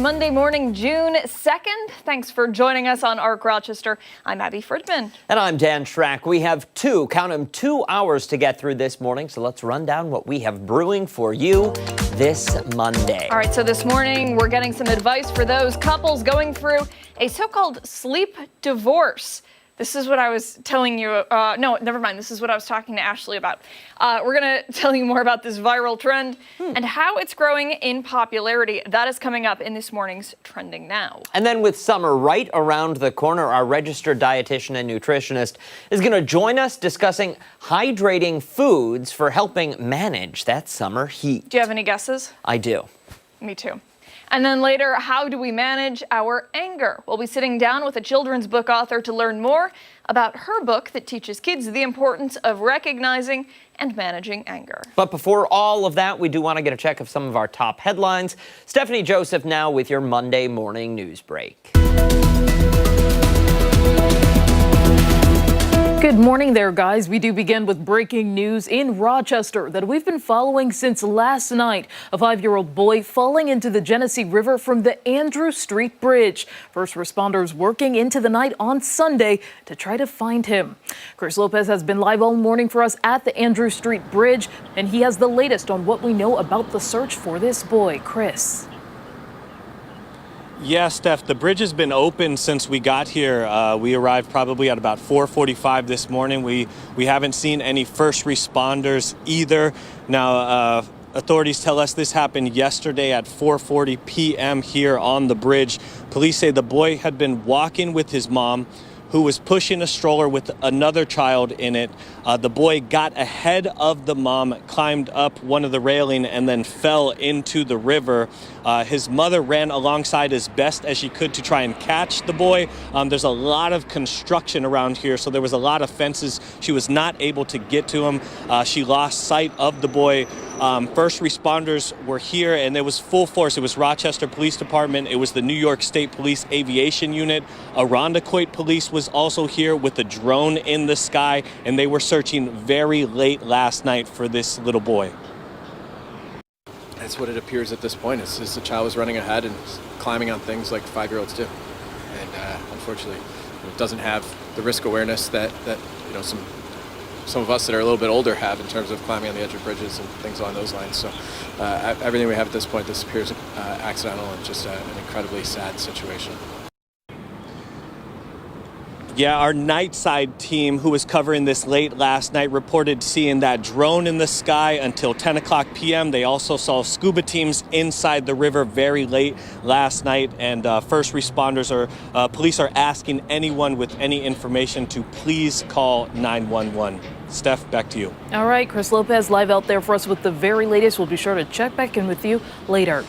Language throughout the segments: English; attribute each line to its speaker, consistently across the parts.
Speaker 1: Monday morning, June 2nd. Thanks for joining us on ARC Rochester. I'm Abby Fridman.
Speaker 2: And I'm Dan Schrack. We have count them, 2 hours to get through this morning. So let's run down what we have brewing for you this Monday.
Speaker 1: All right, so this morning we're getting some advice for those couples going through a so-called sleep divorce. This is what I was telling you. No, never mind. This is what I was talking to Ashley about. We're going to tell you more about this viral trend and how it's growing in popularity. That is coming up in this morning's Trending Now.
Speaker 2: And then with summer right around the corner, our registered dietitian and nutritionist is going to join us discussing hydrating foods for helping manage that summer heat.
Speaker 1: Do you have any guesses?
Speaker 2: I do.
Speaker 1: Me too. And then later, how do we manage our anger? We'll be sitting down with a children's book author to learn more about her book that teaches kids the importance of recognizing and managing anger.
Speaker 2: But before all of that, we do want to get a check of some of our top headlines. Stephanie Joseph now with your Monday morning news break.
Speaker 3: Good morning there, guys. We do begin with breaking news in Rochester that we've been following since last night. A 5-year-old boy falling into the Genesee River from the Andrew Street Bridge. First responders working into the night on Sunday to try to find him. Chris Lopez has been live all morning for us at the Andrew Street Bridge, and he has the latest on what we know about the search for this boy. Chris.
Speaker 4: Yeah, Steph, the bridge has been open since we got here. We arrived probably at about 4:45 this morning. We haven't seen any first responders either. Now, authorities tell us this happened yesterday at 4:40 p.m. here on the bridge. Police say the boy had been walking with his mom, who was pushing a stroller with another child in it. The boy got ahead of the mom, climbed up one of the railing, and then fell into the river. His mother ran alongside as best as she could to try and catch the boy. There's a lot of construction around here, so there was a lot of fences. She was not able to get to him. She lost sight of the boy. First responders were here, and it was full force. It was Rochester Police Department. It was the New York State Police Aviation Unit. Irondequoit Police was also here with a drone in the sky, and they were searching very late last night for this little boy.
Speaker 5: That's what it appears at this point. It's just the child was running ahead and climbing on things like 5-year-olds do, and unfortunately, it doesn't have the risk awareness that some of us that are a little bit older have in terms of climbing on the edge of bridges and things along those lines. So everything we have at this point, this appears accidental and just an incredibly sad situation.
Speaker 4: Yeah, our nightside team, who was covering this late last night, reported seeing that drone in the sky until 10 o'clock p.m. They also saw scuba teams inside the river very late last night. And first responders or police are asking anyone with any information to please call 911. Steph, back to you.
Speaker 3: All right, Chris Lopez live out there for us with the very latest. We'll be sure to check back in with you later.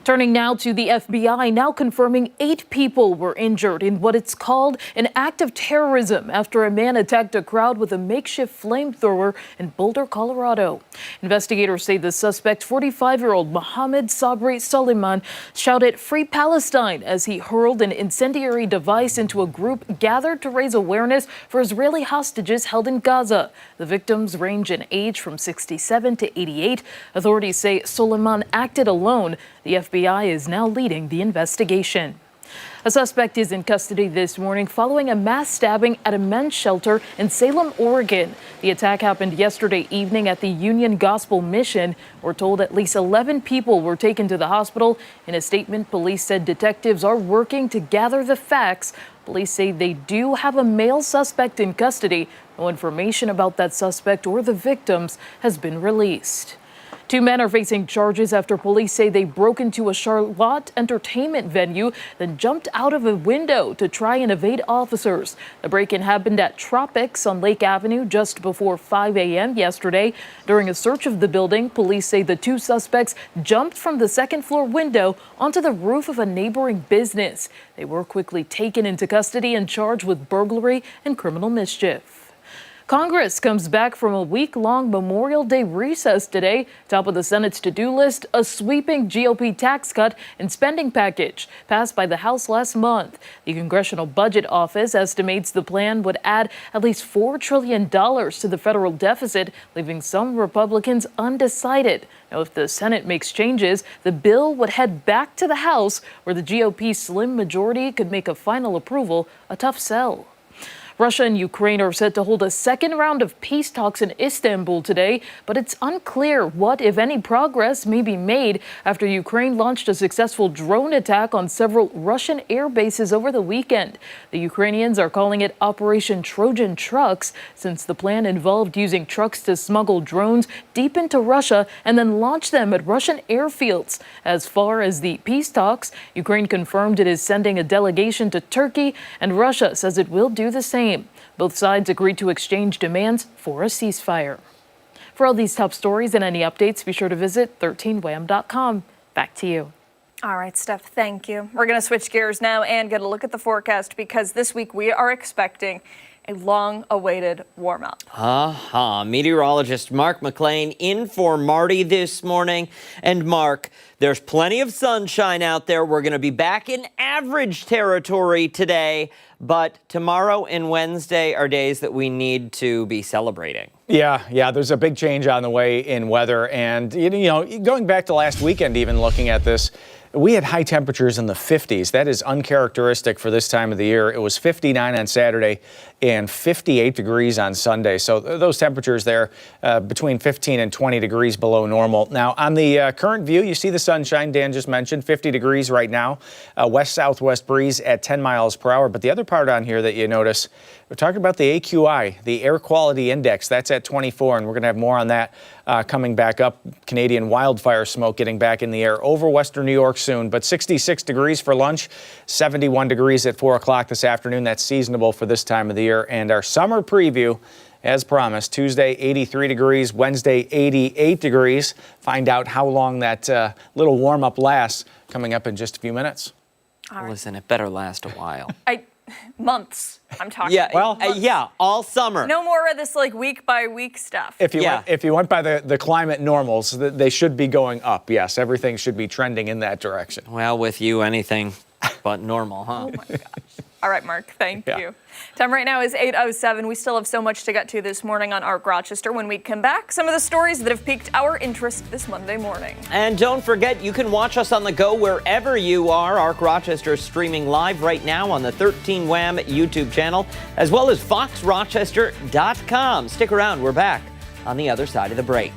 Speaker 3: Turning now to the FBI, now confirming 8 people were injured in what it's called an act of terrorism after a man attacked a crowd with a makeshift flamethrower in Boulder, Colorado. Investigators say the suspect, 45-year-old Mohammed Sabri Suleiman, shouted "Free Palestine" as he hurled an incendiary device into a group gathered to raise awareness for Israeli hostages held in Gaza. The victims range in age from 67 to 88. Authorities say Suleiman acted alone. The FBI is now leading the investigation. A suspect is in custody this morning following a mass stabbing at a men's shelter in Salem, Oregon. The attack happened yesterday evening at the Union Gospel Mission. We're told at least 11 people were taken to the hospital. In a statement, police said detectives are working to gather the facts. Police say they do have a male suspect in custody. No information about that suspect or the victims has been released. 2 men are facing charges after police say they broke into a Charlotte entertainment venue, then jumped out of a window to try and evade officers. The break-in happened at Tropics on Lake Avenue just before 5 a.m. yesterday. During a search of the building, police say the 2 suspects jumped from the second-floor window onto the roof of a neighboring business. They were quickly taken into custody and charged with burglary and criminal mischief. Congress comes back from a week-long Memorial Day recess today. Top of the Senate's to-do list, a sweeping GOP tax cut and spending package passed by the House last month. The Congressional Budget Office estimates the plan would add at least $4 trillion to the federal deficit, leaving some Republicans undecided. Now, if the Senate makes changes, the bill would head back to the House, where the GOP's slim majority could make a final approval a tough sell. Russia and Ukraine are set to hold a second round of peace talks in Istanbul today, but it's unclear what, if any, progress may be made after Ukraine launched a successful drone attack on several Russian air bases over the weekend. The Ukrainians are calling it Operation Trojan Trucks, since the plan involved using trucks to smuggle drones deep into Russia and then launch them at Russian airfields. As far as the peace talks, Ukraine confirmed it is sending a delegation to Turkey, and Russia says it will do the same. Both sides agreed to exchange demands for a ceasefire. For all these top stories and any updates, be sure to visit 13wham.com. Back to you.
Speaker 1: All right, Steph, thank you. We're going to switch gears now and get a look at the forecast, because this week we are expecting a long-awaited warm-up.
Speaker 2: Meteorologist Mark McLean in for Marty this morning. And Mark, there's plenty of sunshine out there. We're going to be back in average territory today, but tomorrow and Wednesday are days that we need to be celebrating.
Speaker 6: Yeah, there's a big change on the way in weather. And, going back to last weekend, even looking at this, we had high temperatures in the 50s. That is uncharacteristic for this time of the year. It was 59 on Saturday and 58 degrees on Sunday. So those temperatures there between 15 and 20 degrees below normal. Now, on the current view, you see the sunshine Dan just mentioned, 50 degrees right now. West-southwest breeze at 10 miles per hour. But the other part on here that you notice, we're talking about the AQI, the air quality index. That's at 24, and we're going to have more on that coming back up. Canadian wildfire smoke getting back in the air over western New York soon. But 66 degrees for lunch, 71 degrees at 4 o'clock this afternoon. That's seasonable for this time of the year. And our summer preview, as promised, Tuesday 83 degrees, Wednesday 88 degrees. Find out how long that little warm-up lasts coming up in just a few minutes.
Speaker 2: Listen, it better last a while.
Speaker 1: Months, I'm talking.
Speaker 2: Yeah, well, all summer.
Speaker 1: No more of this week by week stuff.
Speaker 6: If you went by the climate normals, they should be going up. Yes, everything should be trending in that direction.
Speaker 2: Well, with you, anything but normal, huh?
Speaker 1: Oh my gosh. All right, Mark, thank you. Time right now is 8:07. We still have so much to get to this morning on ARC Rochester. When we come back, some of the stories that have piqued our interest this Monday morning.
Speaker 2: And don't forget, you can watch us on the go wherever you are. ARC Rochester is streaming live right now on the 13 Wham YouTube channel, as well as foxrochester.com. Stick around, we're back on the other side of the break.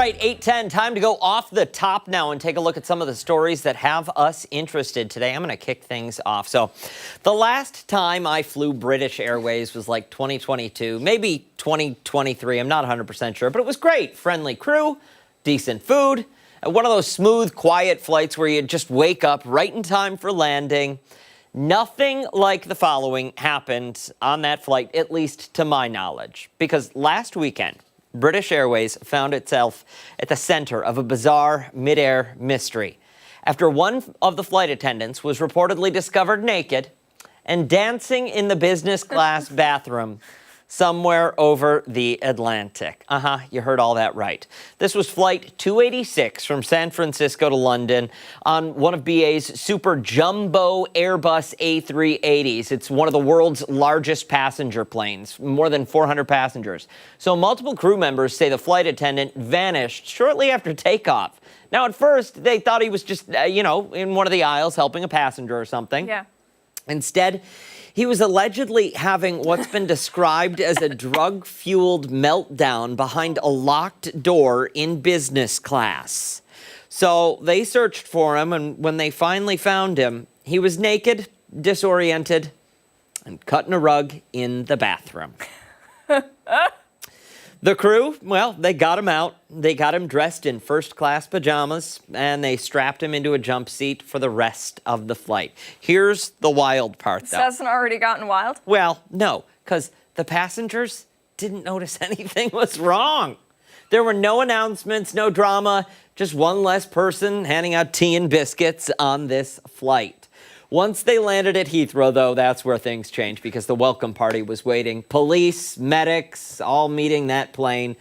Speaker 2: right, 8:10, time to go off the top now and take a look at some of the stories that have us interested today. I'm going to kick things off. So the last time I flew British Airways was like 2022, maybe 2023. I'm not 100% sure, but it was great. Friendly crew, decent food, and one of those smooth, quiet flights where you just wake up right in time for landing. Nothing like the following happened on that flight, at least to my knowledge, because last weekend, British Airways found itself at the center of a bizarre mid-air mystery after one of the flight attendants was reportedly discovered naked and dancing in the business class bathroom somewhere over the Atlantic. You heard all that right. This was Flight 286 from San Francisco to London on one of BA's super jumbo Airbus A380s. It's one of the world's largest passenger planes, more than 400 passengers. So multiple crew members say the flight attendant vanished shortly after takeoff. Now, at first, they thought he was just, in one of the aisles helping a passenger or something.
Speaker 1: Yeah.
Speaker 2: Instead, he was allegedly having what's been described as a drug-fueled meltdown behind a locked door in business class. So they searched for him, and when they finally found him, he was naked, disoriented, and cut in a rug in the bathroom. The crew, well, they got him out. They got him dressed in first-class pajamas, and they strapped him into a jump seat for the rest of the flight. Here's the wild part, though.
Speaker 1: This hasn't already gotten wild?
Speaker 2: Well, no, because the passengers didn't notice anything was wrong. There were no announcements, no drama, just one less person handing out tea and biscuits on this flight. Once they landed at Heathrow, though, that's where things changed because the welcome party was waiting. Police, medics, all meeting that plane.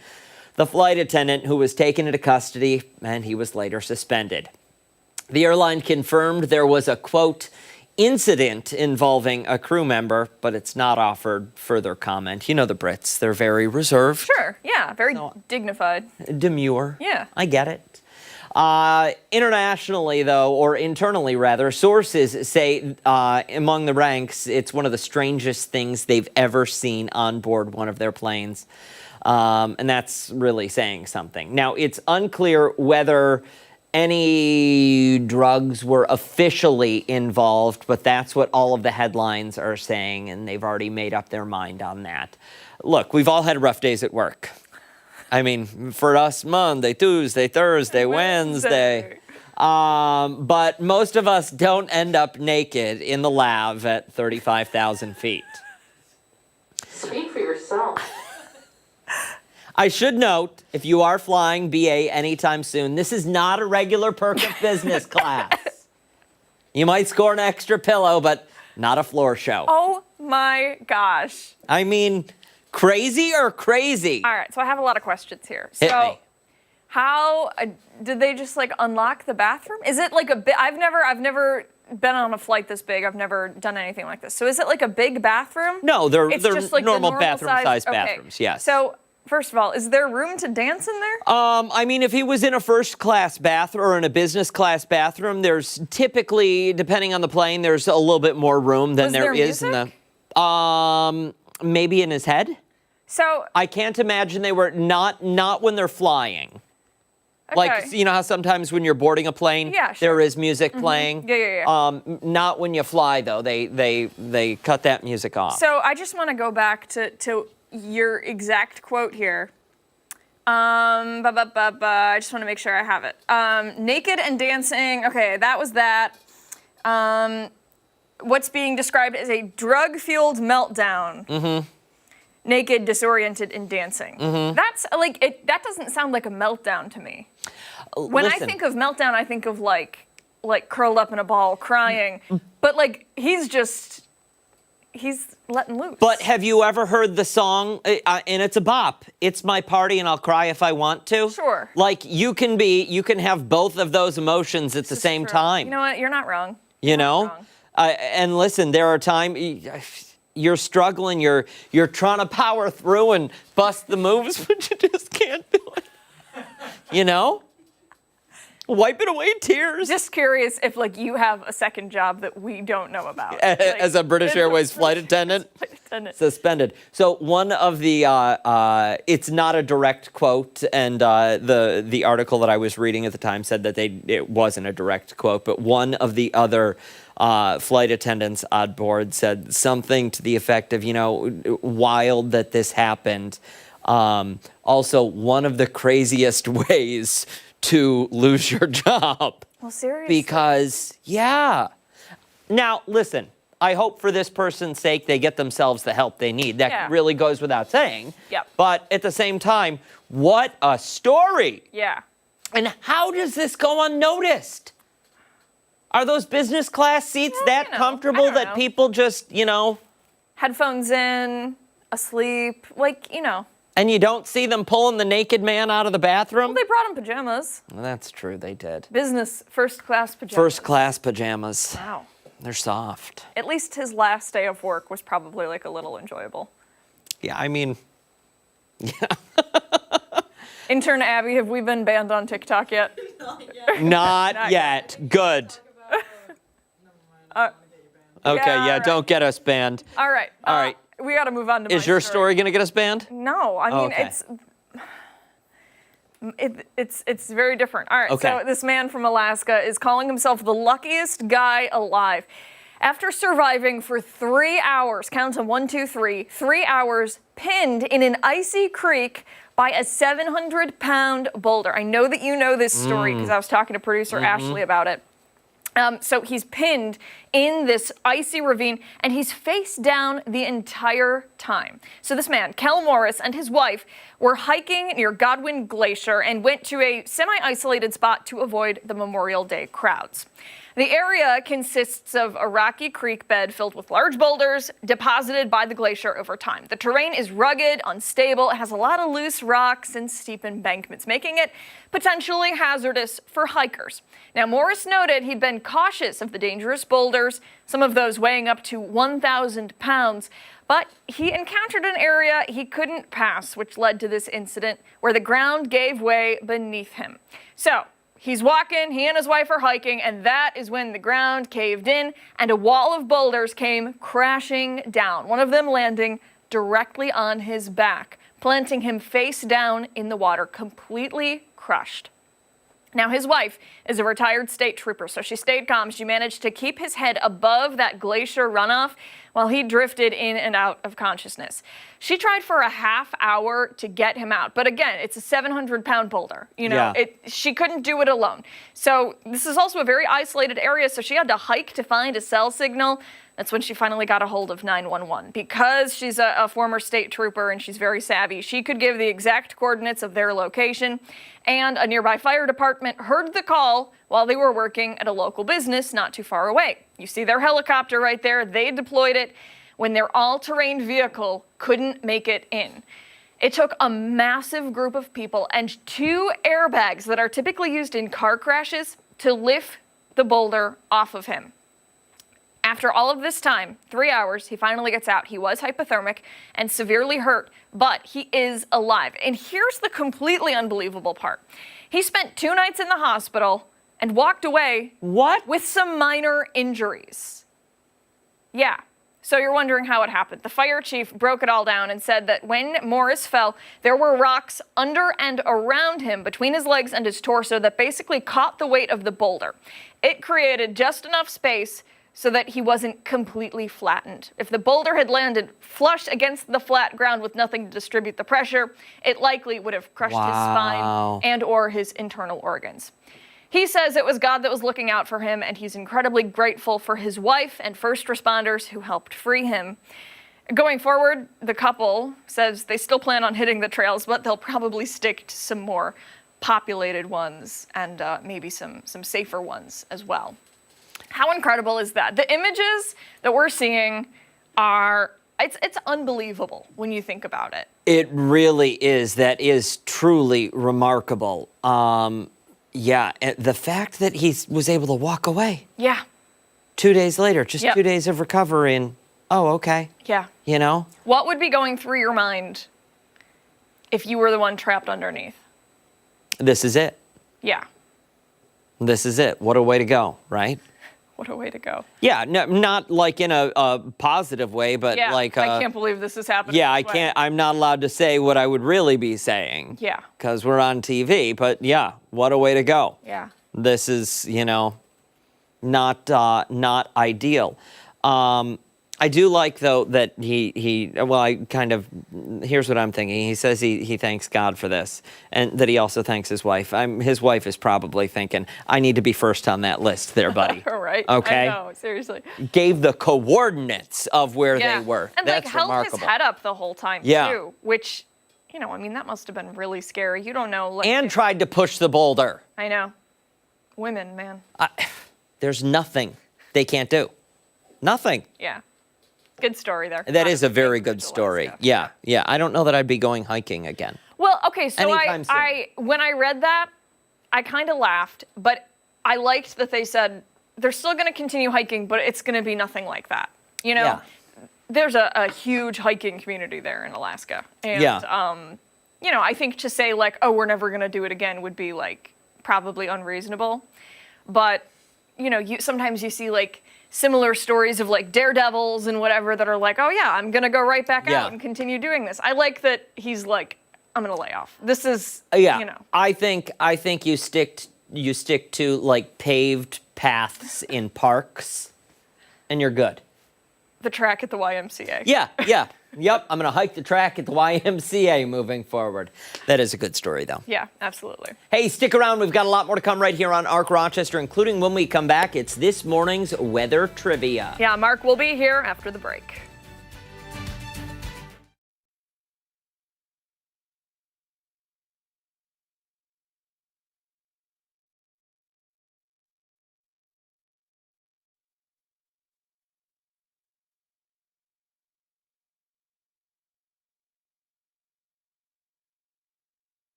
Speaker 2: The flight attendant who was taken into custody, and he was later suspended. The airline confirmed there was a, quote, incident involving a crew member, but it's not offered further comment. You know the Brits, they're very reserved.
Speaker 1: Sure, yeah, very dignified.
Speaker 2: Demure.
Speaker 1: Yeah.
Speaker 2: I get it. Internationally, though, or internally, rather, sources say among the ranks, it's one of the strangest things they've ever seen on board one of their planes. And that's really saying something. Now, it's unclear whether any drugs were officially involved, but that's what all of the headlines are saying, and they've already made up their mind on that. Look, we've all had rough days at work. I mean, for us, Monday, Tuesday, Thursday, Wednesday. But most of us don't end up naked in the lab at 35,000 feet.
Speaker 7: Speak for yourself.
Speaker 2: I should note, if you are flying BA anytime soon, this is not a regular perk of business class. You might score an extra pillow, but not a floor show.
Speaker 1: Oh my gosh.
Speaker 2: I mean, crazy or crazy?
Speaker 1: All right, so I have a lot of questions here.
Speaker 2: Hit
Speaker 1: So,
Speaker 2: me.
Speaker 1: how did they just like unlock the bathroom? Is it like a bit? I've never been on a flight this big. I've never done anything like this. So, is it like a big bathroom?
Speaker 2: No, they're
Speaker 1: just like the
Speaker 2: normal
Speaker 1: normal
Speaker 2: bathroom-sized
Speaker 1: Okay.
Speaker 2: bathrooms, yes.
Speaker 1: So, first of all, is there room to dance in there?
Speaker 2: I mean, if he was in a first-class bathroom or in a business-class bathroom, there's typically, depending on the plane, there's a little bit more room than
Speaker 1: Was
Speaker 2: there
Speaker 1: there
Speaker 2: is in the. Maybe in his head.
Speaker 1: So,
Speaker 2: I can't imagine they were not when they're flying.
Speaker 1: okay.
Speaker 2: Like, you know how sometimes when you're boarding a plane,
Speaker 1: Yeah, sure.
Speaker 2: there is music playing?
Speaker 1: Yeah.
Speaker 2: Not when you fly, though. They cut that music off.
Speaker 1: So I just want to go back to your exact quote here. I just want to make sure I have it. Naked and dancing. Okay, that was that. What's being described as a drug-fueled meltdown. Mm-hmm. Naked, disoriented, and dancing. Mm-hmm. That's like it. That doesn't sound like a meltdown to me. When I think of meltdown, I think of like curled up in a ball crying. But like he's letting loose.
Speaker 2: But have you ever heard the song, and it's a bop, "It's My Party and I'll Cry If I Want to"?
Speaker 1: Sure.
Speaker 2: Like you can have both of those emotions at the same
Speaker 1: True.
Speaker 2: time.
Speaker 1: You know what? You're not wrong.
Speaker 2: You know? And listen, there are times you're struggling, you're trying to power through and bust the moves, but you just can't do it. You know? Wiping away tears.
Speaker 1: Just curious if like you have a second job that we don't know about.
Speaker 2: As a British Airways flight attendant. Suspended. So one of the, it's not a direct quote, and the article that I was reading at the time said that it wasn't a direct quote, but one of the other flight attendants on board said something to the effect of, wild that this happened. Also, one of the craziest ways to lose your job.
Speaker 1: Well, seriously.
Speaker 2: Because, yeah. Now, listen, I hope for this person's sake they get themselves the help they need. That really goes without saying.
Speaker 1: Yep.
Speaker 2: But at the same time, what a story.
Speaker 1: Yeah.
Speaker 2: And how does this go unnoticed? Are those business class seats that comfortable that people just,
Speaker 1: Headphones in, asleep,
Speaker 2: And you don't see them pulling the naked man out of the bathroom?
Speaker 1: Well, they brought him pajamas.
Speaker 2: Well, that's true, they did.
Speaker 1: Business first-class pajamas.
Speaker 2: First-class pajamas.
Speaker 1: Wow.
Speaker 2: They're soft.
Speaker 1: At least his last day of work was probably a little enjoyable.
Speaker 2: Yeah, I mean,
Speaker 1: Intern Abby, have we been banned on TikTok yet?
Speaker 2: Not yet. Good. Okay, don't get us banned.
Speaker 1: All right.
Speaker 2: All right.
Speaker 1: We got to move on to
Speaker 2: Is your story going to get us banned?
Speaker 1: No, I mean,
Speaker 2: Okay.
Speaker 1: it's very different. All right,
Speaker 2: Okay.
Speaker 1: so this man from Alaska is calling himself the luckiest guy alive. After surviving for 3 hours, count them 1, 2, 3, 3 hours pinned in an icy creek by a 700-pound boulder. I know that you know this story because I was talking to producer Ashley about it. So he's pinned in this icy ravine, and he's face down the entire time. So this man, Kel Morris, and his wife were hiking near Godwin Glacier and went to a semi-isolated spot to avoid the Memorial Day crowds. The area consists of a rocky creek bed filled with large boulders deposited by the glacier over time. The terrain is rugged, unstable, it has a lot of loose rocks and steep embankments, making it potentially hazardous for hikers. Now, Morris noted he'd been cautious of the dangerous boulders, some of those weighing up to 1,000 pounds, but he encountered an area he couldn't pass, which led to this incident where the ground gave way beneath him. So, he's walking, he and his wife are hiking, and that is when the ground caved in and a wall of boulders came crashing down, one of them landing directly on his back, planting him face down in the water, completely crushed. Now, his wife is a retired state trooper, so she stayed calm. She managed to keep his head above that glacier runoff while he drifted in and out of consciousness. She tried for a half hour to get him out, but again, it's a 700-pound boulder. She couldn't do it alone. So this is also a very isolated area, so she had to hike to find a cell signal. That's when she finally got a hold of 911. Because she's a former state trooper and she's very savvy, she could give the exact coordinates of their location, and a nearby fire department heard the call while they were working at a local business not too far away. You see their helicopter right there. They deployed it when their all-terrain vehicle couldn't make it in. It took a massive group of people and 2 airbags that are typically used in car crashes to lift the boulder off of him. After all of this time, 3 hours, he finally gets out. He was hypothermic and severely hurt, but he is alive. And here's the completely unbelievable part. He spent 2 nights in the hospital and walked away with some minor injuries. Yeah. So you're wondering how it happened. The fire chief broke it all down and said that when Morris fell, there were rocks under and around him between his legs and his torso that basically caught the weight of the boulder. It created just enough space so that he wasn't completely flattened. If the boulder had landed flush against the flat ground with nothing to distribute the pressure, it likely would have crushed his spine and or his internal organs. He says it was God that was looking out for him, and he's incredibly grateful for his wife and first responders who helped free him. Going forward, the couple says they still plan on hitting the trails, but they'll probably stick to some more populated ones and maybe some safer ones as well. How incredible is that? The images that we're seeing it's unbelievable when you think about it.
Speaker 2: It really is. That is truly remarkable. Yeah, the fact that he was able to walk away.
Speaker 1: Yeah.
Speaker 2: 2 days later, just 2 days of recovery, and okay.
Speaker 1: Yeah. What would be going through your mind if you were the one trapped underneath?
Speaker 2: This is it.
Speaker 1: Yeah.
Speaker 2: This is it. What a way to go, right?
Speaker 1: What a way to go.
Speaker 2: Yeah, no, not like in a positive way, but
Speaker 1: Yeah,
Speaker 2: like
Speaker 1: I can't believe this is happening.
Speaker 2: yeah, I
Speaker 1: this way.
Speaker 2: can't. I'm not allowed to say what I would really be saying.
Speaker 1: Yeah.
Speaker 2: Because we're on TV. But yeah, what a way to go.
Speaker 1: Yeah.
Speaker 2: This is, not ideal. I do like though that here's what I'm thinking. He says he thanks God for this, and that he also thanks his wife. His wife is probably thinking, I need to be first on that list there, buddy.
Speaker 1: All right.
Speaker 2: Okay.
Speaker 1: I know, seriously.
Speaker 2: Gave the coordinates of where
Speaker 1: Yeah.
Speaker 2: they were.
Speaker 1: And
Speaker 2: That's
Speaker 1: like held
Speaker 2: remarkable.
Speaker 1: his head up the whole time
Speaker 2: Yeah.
Speaker 1: too, which, that must have been really scary. You don't know. Like,
Speaker 2: And tried to push the boulder.
Speaker 1: I know. Women, man.
Speaker 2: There's nothing they can't do. Nothing.
Speaker 1: Yeah. Good story there.
Speaker 2: That
Speaker 1: Not
Speaker 2: is a very
Speaker 1: big
Speaker 2: good
Speaker 1: bridge,
Speaker 2: story.
Speaker 1: Alaska.
Speaker 2: Yeah. I don't know that I'd be going hiking again.
Speaker 1: Well, okay, so
Speaker 2: Anytime soon.
Speaker 1: when I read that, I kind of laughed, but I liked that they said they're still going to continue hiking, but it's going to be nothing like that.
Speaker 2: Yeah.
Speaker 1: There's a huge hiking community there in Alaska. And,
Speaker 2: Yeah.
Speaker 1: I think to say like, oh, we're never going to do it again would be like probably unreasonable. But, sometimes you see like similar stories of like daredevils and whatever that are like, oh yeah, I'm going to go right back
Speaker 2: Yeah.
Speaker 1: out and continue doing this. I like that he's like, I'm going to lay off. This is,
Speaker 2: Yeah. I think you stick to like paved paths in parks, and you're good.
Speaker 1: the track at the YMCA.
Speaker 2: Yeah. Yep. I'm gonna hike the track at the YMCA moving forward. That is a good story, though.
Speaker 1: Yeah, absolutely.
Speaker 2: Hey, stick around. We've got a lot more to come right here on ARC Rochester, including when we come back. It's this morning's weather trivia.
Speaker 1: Yeah, Mark will be here after the break.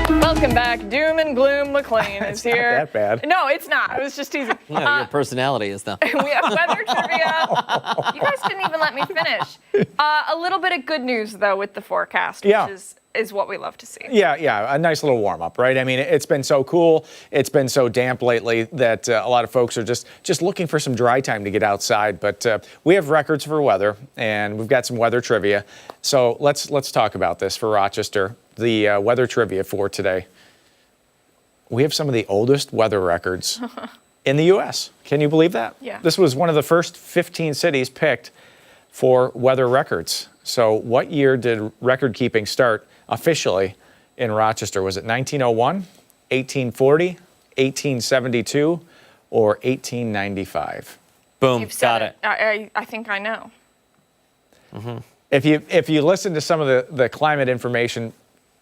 Speaker 1: Welcome back. Doom and Gloom McLean is here.
Speaker 6: Not that bad.
Speaker 1: No, it's not. It was just teasing.
Speaker 2: No, your personality is, though.
Speaker 1: We have weather trivia. You guys didn't even let me finish. A little bit of good news, though, with the forecast, which
Speaker 6: Yeah.
Speaker 1: is what we love to see.
Speaker 6: Yeah, a nice little warm up, right? I mean, it's been so cool, it's been so damp lately that a lot of folks are just looking for some dry time to get outside. But we have records for weather, and we've got some weather trivia. So let's talk about this for Rochester. The weather trivia for today. We have some of the oldest weather records in the U.S. Can you believe that?
Speaker 1: Yeah.
Speaker 6: This was one of the first 15 cities picked for weather records. So what year did record keeping start officially in Rochester? Was it 1901, 1840, 1872, or 1895?
Speaker 2: Boom.
Speaker 1: You've said
Speaker 2: Got it.
Speaker 1: I think I know.
Speaker 6: If you listen to some of the climate information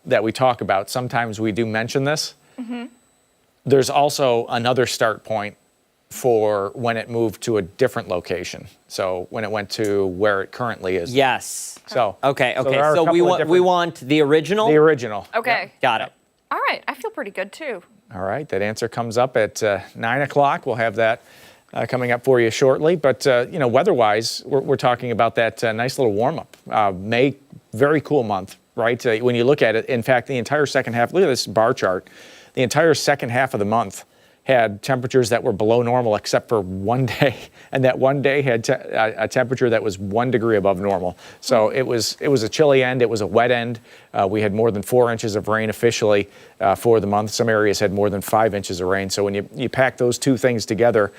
Speaker 6: that we talk about, sometimes we do mention this. There's also another start point for when it moved to a different location. So when it went to where it currently is.
Speaker 2: Yes.
Speaker 6: So
Speaker 2: Okay.
Speaker 6: there are a
Speaker 2: So we
Speaker 6: couple of
Speaker 2: we
Speaker 6: different-
Speaker 2: want the original.
Speaker 6: the original.
Speaker 1: Okay.
Speaker 2: Got it.
Speaker 1: All right. I feel pretty good too.
Speaker 6: All right, that answer comes up at 9 o'clock. We'll have that coming up for you shortly. But, weather-wise, we're talking about that nice little warm-up. May, very cool month, right? When you look at it, in fact, the entire second half, look at this bar chart. The entire second half of the month had temperatures that were below normal except for one day. And that one day had a temperature that was 1 degree above normal. So it was a chilly end. It was a wet end. We had more than 4 inches of rain officially for the month. Some areas had more than 5 inches of rain. So when you pack those two things together,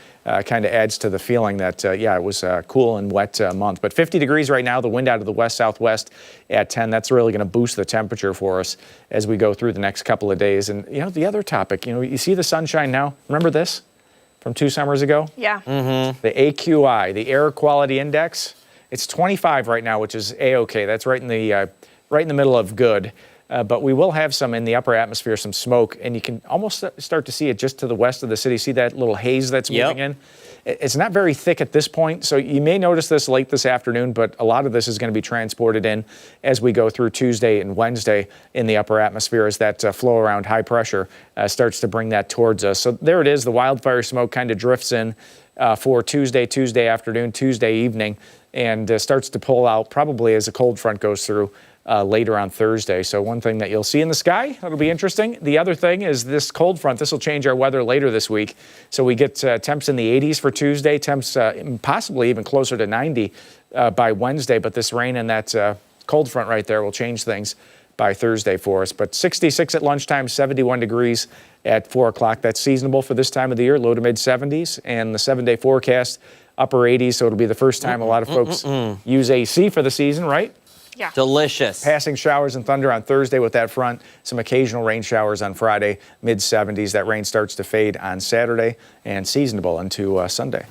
Speaker 6: kind of adds to the feeling that, it was a cool and wet month. But 50 degrees right now, the wind out of the west-southwest at 10. That's really going to boost the temperature for us as we go through the next couple of days. And, the other topic, you see the sunshine now. Remember this from 2 summers ago?
Speaker 1: Yeah.
Speaker 6: The AQI, the Air Quality Index, it's 25 right now, which is A-OK. That's right in the middle of good. But we will have some in the upper atmosphere, some smoke, and you can almost start to see it just to the west of the city. See that little haze that's moving in? It's not very thick at this point, so you may notice this late this afternoon, but a lot of this is going to be transported in as we go through Tuesday and Wednesday in the upper atmosphere as that flow around high pressure starts to bring that towards us. So there it is. The wildfire smoke kind of drifts in for Tuesday afternoon, Tuesday evening, and starts to pull out probably as a cold front goes through later on Thursday. So one thing that you'll see in the sky, that'll be interesting. The other thing is this cold front. This will change our weather later this week. So we get temps in the 80s for Tuesday, temps possibly even closer to 90 by Wednesday. But this rain and that cold front right there will change things by Thursday for us. But 66 at lunchtime, 71 degrees at 4 o'clock. That's seasonable for this time of the year, low to mid 70s. And the 7-day forecast, upper 80s. So it'll be the first time a lot of folks use AC for the season, right?
Speaker 1: Yeah.
Speaker 2: Delicious.
Speaker 6: Passing showers and thunder on Thursday with that front. Some occasional rain showers on Friday, mid 70s. That rain starts to fade on Saturday and seasonable into Sunday.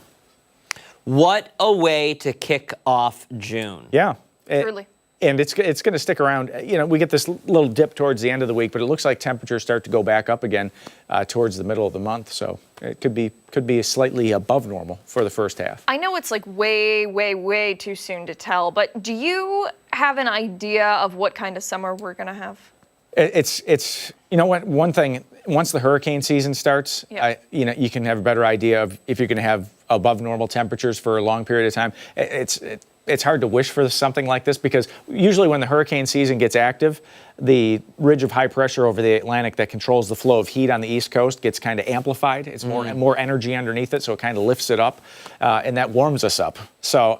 Speaker 2: What a way to kick off June.
Speaker 6: Yeah.
Speaker 1: Truly.
Speaker 6: And it's going to stick around. We get this little dip towards the end of the week, but it looks like temperatures start to go back up again towards the middle of the month. So it could be slightly above normal for the first half.
Speaker 1: I know it's like way, way, way too soon to tell, but do you have an idea of what kind of summer we're going to have?
Speaker 6: It's one thing, once the hurricane season starts, you can have a better idea of if you're going to have above normal temperatures for a long period of time. It's hard to wish for something like this because usually when the hurricane season gets active, the ridge of high pressure over the Atlantic that controls the flow of heat on the East Coast gets kind of amplified. It's more energy underneath it, so it kind of lifts it up, and that warms us up. So,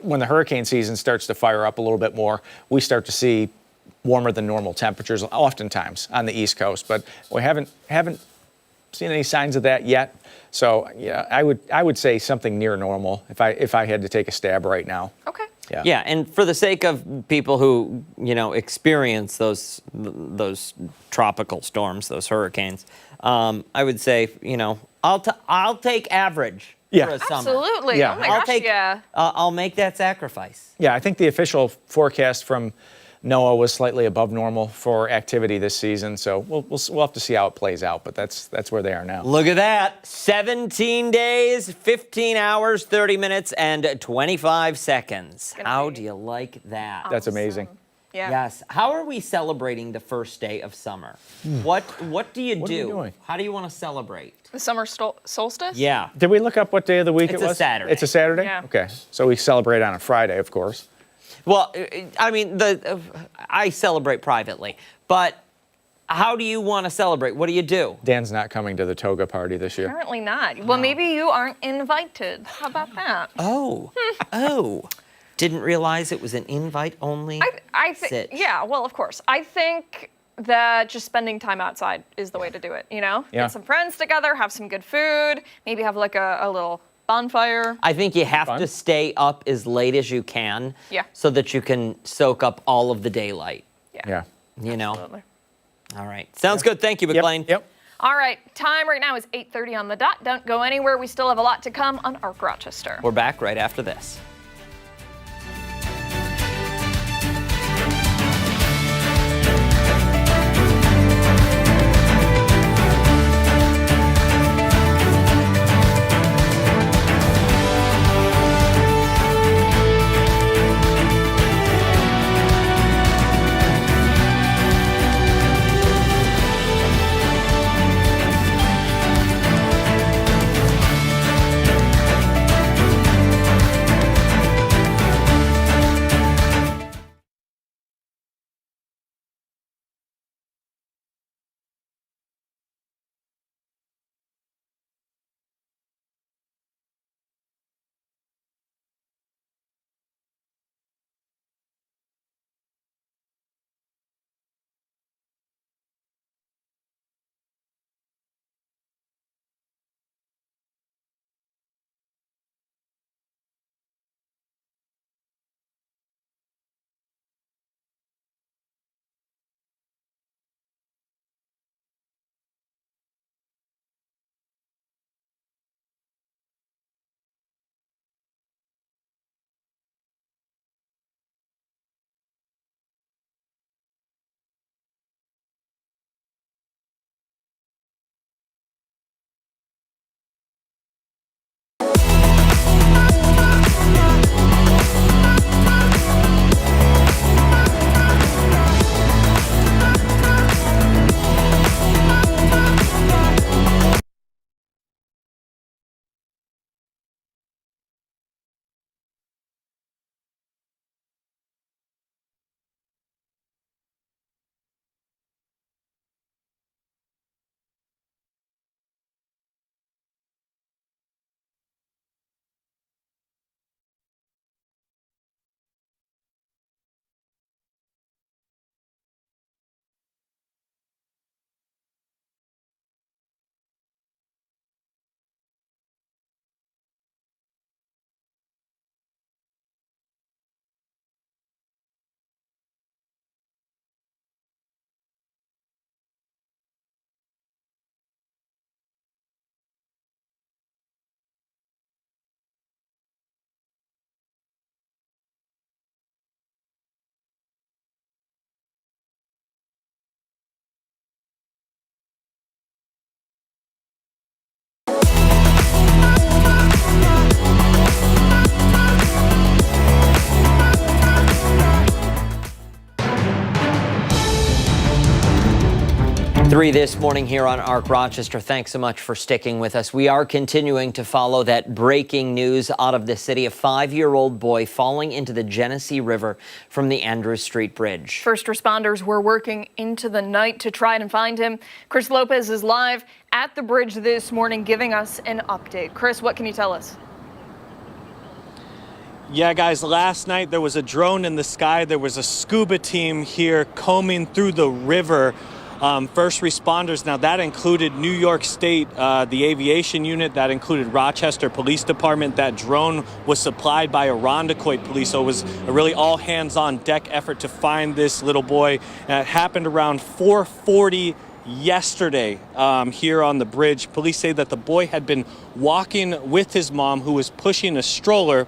Speaker 6: when the hurricane season starts to fire up a little bit more, we start to see warmer than normal temperatures oftentimes on the East Coast, but we haven't seen any signs of that yet. So I would say something near normal if I had to take a stab right now.
Speaker 1: Okay.
Speaker 2: Yeah, and for the sake of people who experience those tropical storms, those hurricanes, I would say I'll take average for a summer.
Speaker 1: Absolutely.
Speaker 6: Yeah.
Speaker 1: Oh my gosh,
Speaker 2: I'll make that sacrifice.
Speaker 6: Yeah, I think the official forecast from NOAA was slightly above normal for activity this season, so we'll have to see how it plays out, but that's where they are now.
Speaker 2: Look at that. 17 days, 15 hours, 30 minutes, and 25 seconds. How do you like that?
Speaker 6: That's amazing.
Speaker 1: Yeah.
Speaker 2: Yes. How are we celebrating the first day of summer? What do you
Speaker 6: What are we
Speaker 2: do?
Speaker 6: doing?
Speaker 2: How do you want to celebrate?
Speaker 1: The summer solstice?
Speaker 2: Yeah.
Speaker 6: Did we look up what day of the week
Speaker 2: It's
Speaker 6: it
Speaker 2: a
Speaker 6: was?
Speaker 2: Saturday.
Speaker 6: It's a Saturday?
Speaker 1: Yeah.
Speaker 6: Okay, so we celebrate on a Friday, of course.
Speaker 2: Well, I mean, I celebrate privately, but how do you want to celebrate? What do you do?
Speaker 6: Dan's not coming to the toga party this year.
Speaker 1: Apparently not. Well, maybe you aren't invited. How about that?
Speaker 2: Oh. Didn't realize it was an invite-only
Speaker 1: I think,
Speaker 2: sit.
Speaker 1: yeah, well, of course. I think that just spending time outside is the way to do it,
Speaker 6: Yeah.
Speaker 1: Get some friends together, have some good food, maybe have like a little bonfire.
Speaker 2: I think you have to stay up as late as you can so that you can soak up all of the daylight,
Speaker 6: Yeah.
Speaker 1: Absolutely.
Speaker 2: All right. Sounds good. Thank you, McLean.
Speaker 6: Yep.
Speaker 1: All right, time right now is 8:30 on the dot. Don't go anywhere. We still have a lot to come on ARC Rochester.
Speaker 2: We're back right after this. 3 this morning here on ARC Rochester. Thanks so much for sticking with us. We are continuing to follow that breaking news out of the city. A 5-year-old boy falling into the Genesee River from the Andrews Street Bridge.
Speaker 1: First responders were working into the night to try and find him. Chris Lopez is live at the bridge this morning giving us an update. Chris, what can you tell us?
Speaker 4: Yeah, guys, last night there was a drone in the sky. There was a scuba team here combing through the river. First responders, now that included New York State, the aviation unit, that included Rochester Police Department. That drone was supplied by Irondequoit Police, so it was a really all hands on deck effort to find this little boy. It happened around 4:40 yesterday here on the bridge. Police say that the boy had been walking with his mom, who was pushing a stroller.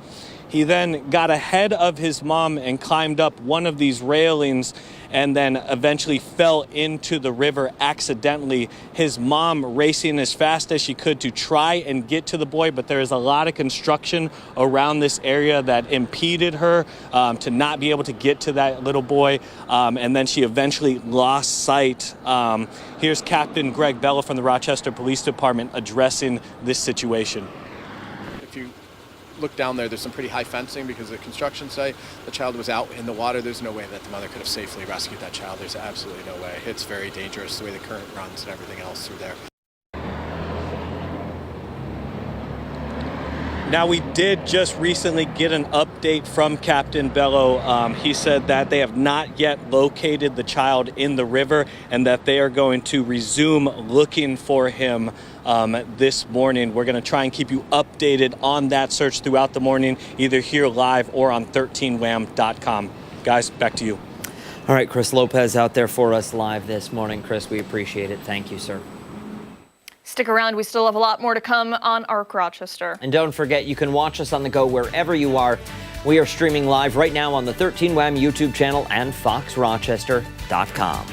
Speaker 4: He then got ahead of his mom and climbed up one of these railings and then eventually fell into the river accidentally. His mom racing as fast as she could to try and get to the boy, but there is a lot of construction around this area that impeded her to not be able to get to that little boy, and then she eventually lost sight. Here's Captain Greg Bella from the Rochester Police Department addressing this situation.
Speaker 5: If you look down there, there's some pretty high fencing because the construction site, the child was out in the water. There's no way that the mother could have safely rescued that child. There's absolutely no way. It's very dangerous the way the current runs and everything else through there.
Speaker 4: Now, we did just recently get an update from Captain Bello. He said that they have not yet located the child in the river and that they are going to resume looking for him this morning. We're going to try and keep you updated on that search throughout the morning, either here live or on 13wham.com. Guys, back to you.
Speaker 2: All right, Chris Lopez out there for us live this morning. Chris, we appreciate it. Thank you, sir.
Speaker 1: Stick around. We still have a lot more to come on ARC Rochester.
Speaker 2: And don't forget, you can watch us on the go wherever you are. We are streaming live right now on the 13wham YouTube channel and foxrochester.com.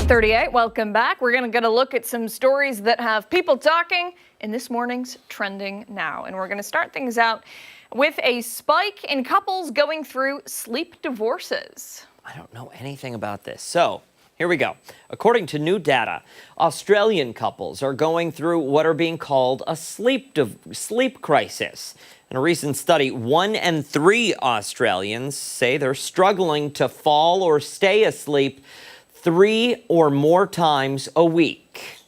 Speaker 1: 8:38, welcome back. We're going to look at some stories that have people talking in this morning's Trending Now. And we're going to start things out with a spike in couples going through sleep divorces.
Speaker 2: I don't know anything about this. So here we go. According to new data, Australian couples are going through what are being called a sleep crisis. In a recent study, 1 in 3 Australians say they're struggling to fall or stay asleep 3 or more times a week.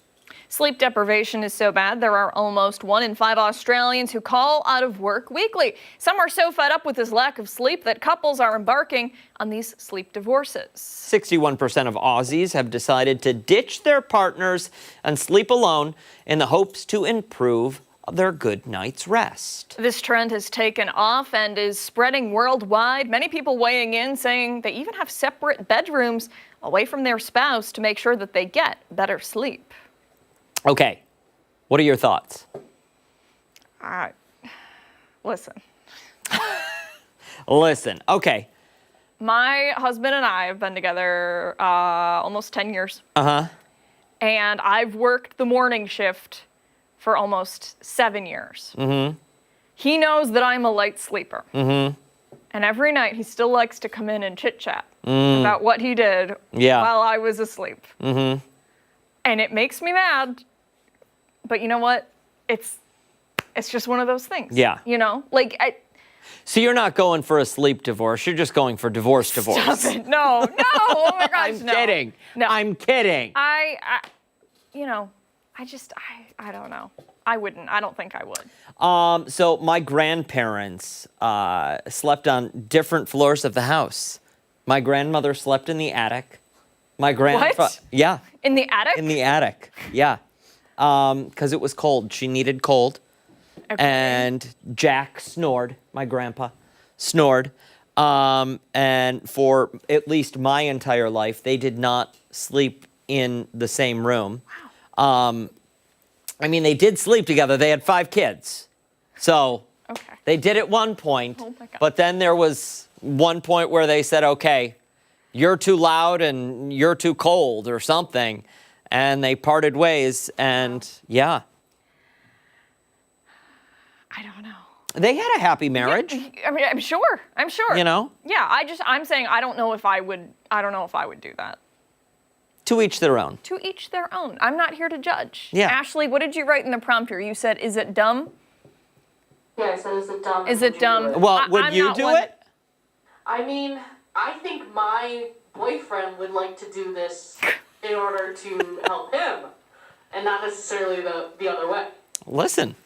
Speaker 1: Sleep deprivation is so bad, there are almost 1 in 5 Australians who call out of work weekly. Some are so fed up with this lack of sleep that couples are embarking on these sleep divorces.
Speaker 2: 61% of Aussies have decided to ditch their partners and sleep alone in the hopes to improve their good night's rest.
Speaker 1: This trend has taken off and is spreading worldwide. Many people weighing in saying they even have separate bedrooms away from their spouse to make sure that they get better sleep.
Speaker 2: Okay, what are your thoughts?
Speaker 1: Listen.
Speaker 2: Listen, okay.
Speaker 1: My husband and I have been together almost 10 years.
Speaker 2: Uh-huh.
Speaker 1: And I've worked the morning shift for almost 7 years.
Speaker 2: Mm-hmm.
Speaker 1: He knows that I'm a light sleeper.
Speaker 2: Mm-hmm.
Speaker 1: And every night he still likes to come in and chit-chat about what he did while I was asleep.
Speaker 2: Mm-hmm.
Speaker 1: And it makes me mad. But you know what? It's just one of those things.
Speaker 2: Yeah.
Speaker 1: You know?
Speaker 2: So you're not going for a sleep divorce. You're just going for divorce.
Speaker 1: Stop it. No. Oh my gosh,
Speaker 2: I'm
Speaker 1: no.
Speaker 2: kidding.
Speaker 1: No.
Speaker 2: I'm kidding.
Speaker 1: I don't know. I wouldn't. I don't think I would.
Speaker 2: So my grandparents slept on different floors of the house. My grandmother slept in the attic. My grandfather.
Speaker 1: What?
Speaker 2: Yeah.
Speaker 1: In the attic?
Speaker 2: In the attic. Yeah. Because it was cold. She needed cold.
Speaker 1: Okay.
Speaker 2: And Jack snored. My grandpa snored. And for at least my entire life, they did not sleep in the same room. Wow. I mean, they did sleep together. They had 5 kids. So
Speaker 1: Okay.
Speaker 2: they did at one point.
Speaker 1: Oh my God.
Speaker 2: But then there was one point where they said, okay, you're too loud and you're too cold or something. And they parted ways. And yeah.
Speaker 1: I don't know.
Speaker 2: They had a happy marriage.
Speaker 1: I mean, I'm sure.
Speaker 2: You know?
Speaker 1: Yeah, I'm saying I don't know if I would do that.
Speaker 2: To each their own.
Speaker 1: To each their own. I'm not here to judge.
Speaker 2: Yeah.
Speaker 1: Ashley, what did you write in the prompter? You said, is it dumb?
Speaker 7: Yeah, I said, is it dumb?
Speaker 1: Is it dumb?
Speaker 2: Well, would
Speaker 1: I'm
Speaker 2: you
Speaker 1: not
Speaker 2: do
Speaker 1: one-
Speaker 2: it?
Speaker 7: I mean, I think my boyfriend would like to do this in order to help him, and not necessarily the other way.
Speaker 2: Listen,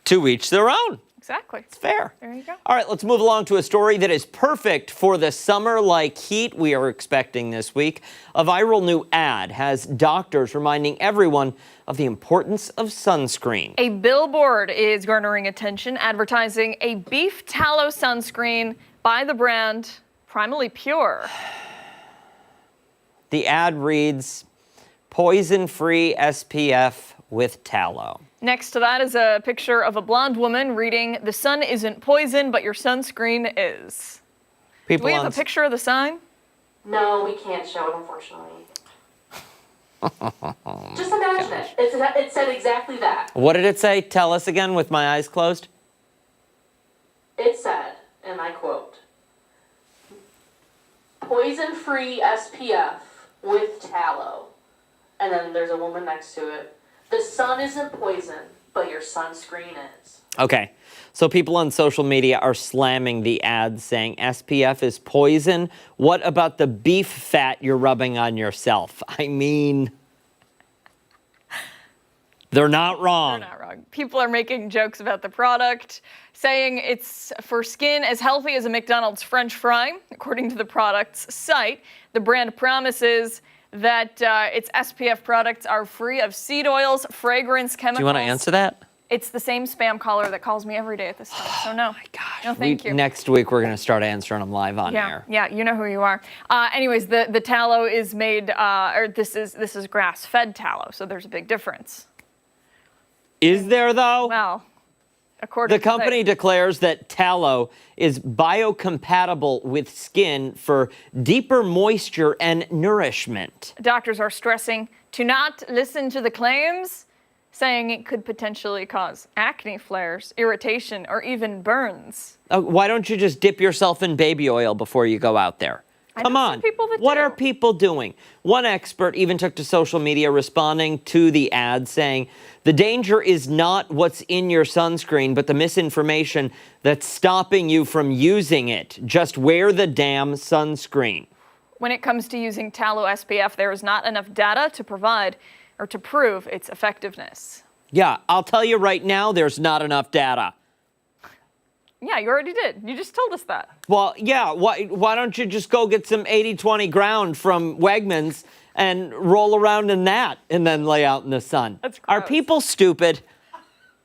Speaker 2: to each their own.
Speaker 1: Exactly.
Speaker 2: It's fair.
Speaker 1: There you go.
Speaker 2: All right, let's move along to a story that is perfect for the summer-like heat we are expecting this week. A viral new ad has doctors reminding everyone of the importance of sunscreen.
Speaker 1: A billboard is garnering attention, advertising a beef tallow sunscreen by the brand Primally Pure.
Speaker 2: The ad reads, poison-free SPF with tallow.
Speaker 1: Next to that is a picture of a blonde woman reading, "The sun isn't poison, but your sunscreen is." Do
Speaker 2: People
Speaker 1: we have
Speaker 2: on
Speaker 1: a picture of the sign?
Speaker 7: No, we can't show it, unfortunately. Just imagine it. It said exactly that.
Speaker 2: What did it say? Tell us again with my eyes closed.
Speaker 7: It said, and I quote, poison-free SPF with tallow. And then there's a woman next to it. The sun isn't poison, but your sunscreen is.
Speaker 2: Okay, so people on social media are slamming the ad saying SPF is poison. What about the beef fat you're rubbing on yourself? I mean, they're not wrong.
Speaker 1: They're not wrong. People are making jokes about the product, saying it's for skin as healthy as a McDonald's French fry. According to the product's site, the brand promises that its SPF products are free of seed oils, fragrance, chemicals.
Speaker 2: Do you want to answer that?
Speaker 1: It's the same spam caller that calls me every day at this time, so no.
Speaker 2: Oh my gosh.
Speaker 1: No, thank you.
Speaker 2: Next week, we're going to start answering them live on air.
Speaker 1: Yeah, you know who you are. Anyways, the tallow is made, this is grass-fed tallow, so there's a big difference.
Speaker 2: Is there, though?
Speaker 1: Well, according
Speaker 2: The company
Speaker 1: to
Speaker 2: declares that tallow is biocompatible with skin for deeper moisture and nourishment.
Speaker 1: doctors are stressing to not listen to the claims, saying it could potentially cause acne flares, irritation, or even burns.
Speaker 2: Why don't you just dip yourself in baby oil before you go out there?
Speaker 1: I
Speaker 2: Come
Speaker 1: know
Speaker 2: on.
Speaker 1: some people that
Speaker 2: What
Speaker 1: do.
Speaker 2: are people doing? One expert even took to social media responding to the ad saying, the danger is not what's in your sunscreen, but the misinformation that's stopping you from using it. Just wear the damn sunscreen.
Speaker 1: When it comes to using tallow SPF, there is not enough data to provide or to prove its effectiveness.
Speaker 2: Yeah, I'll tell you right now, there's not enough data.
Speaker 1: Yeah, you already did. You just told us that.
Speaker 2: Well, yeah, why don't you just go get some 80-20 ground from Wegmans and roll around in that and then lay out in the sun?
Speaker 1: That's
Speaker 2: Are
Speaker 1: gross.
Speaker 2: people stupid?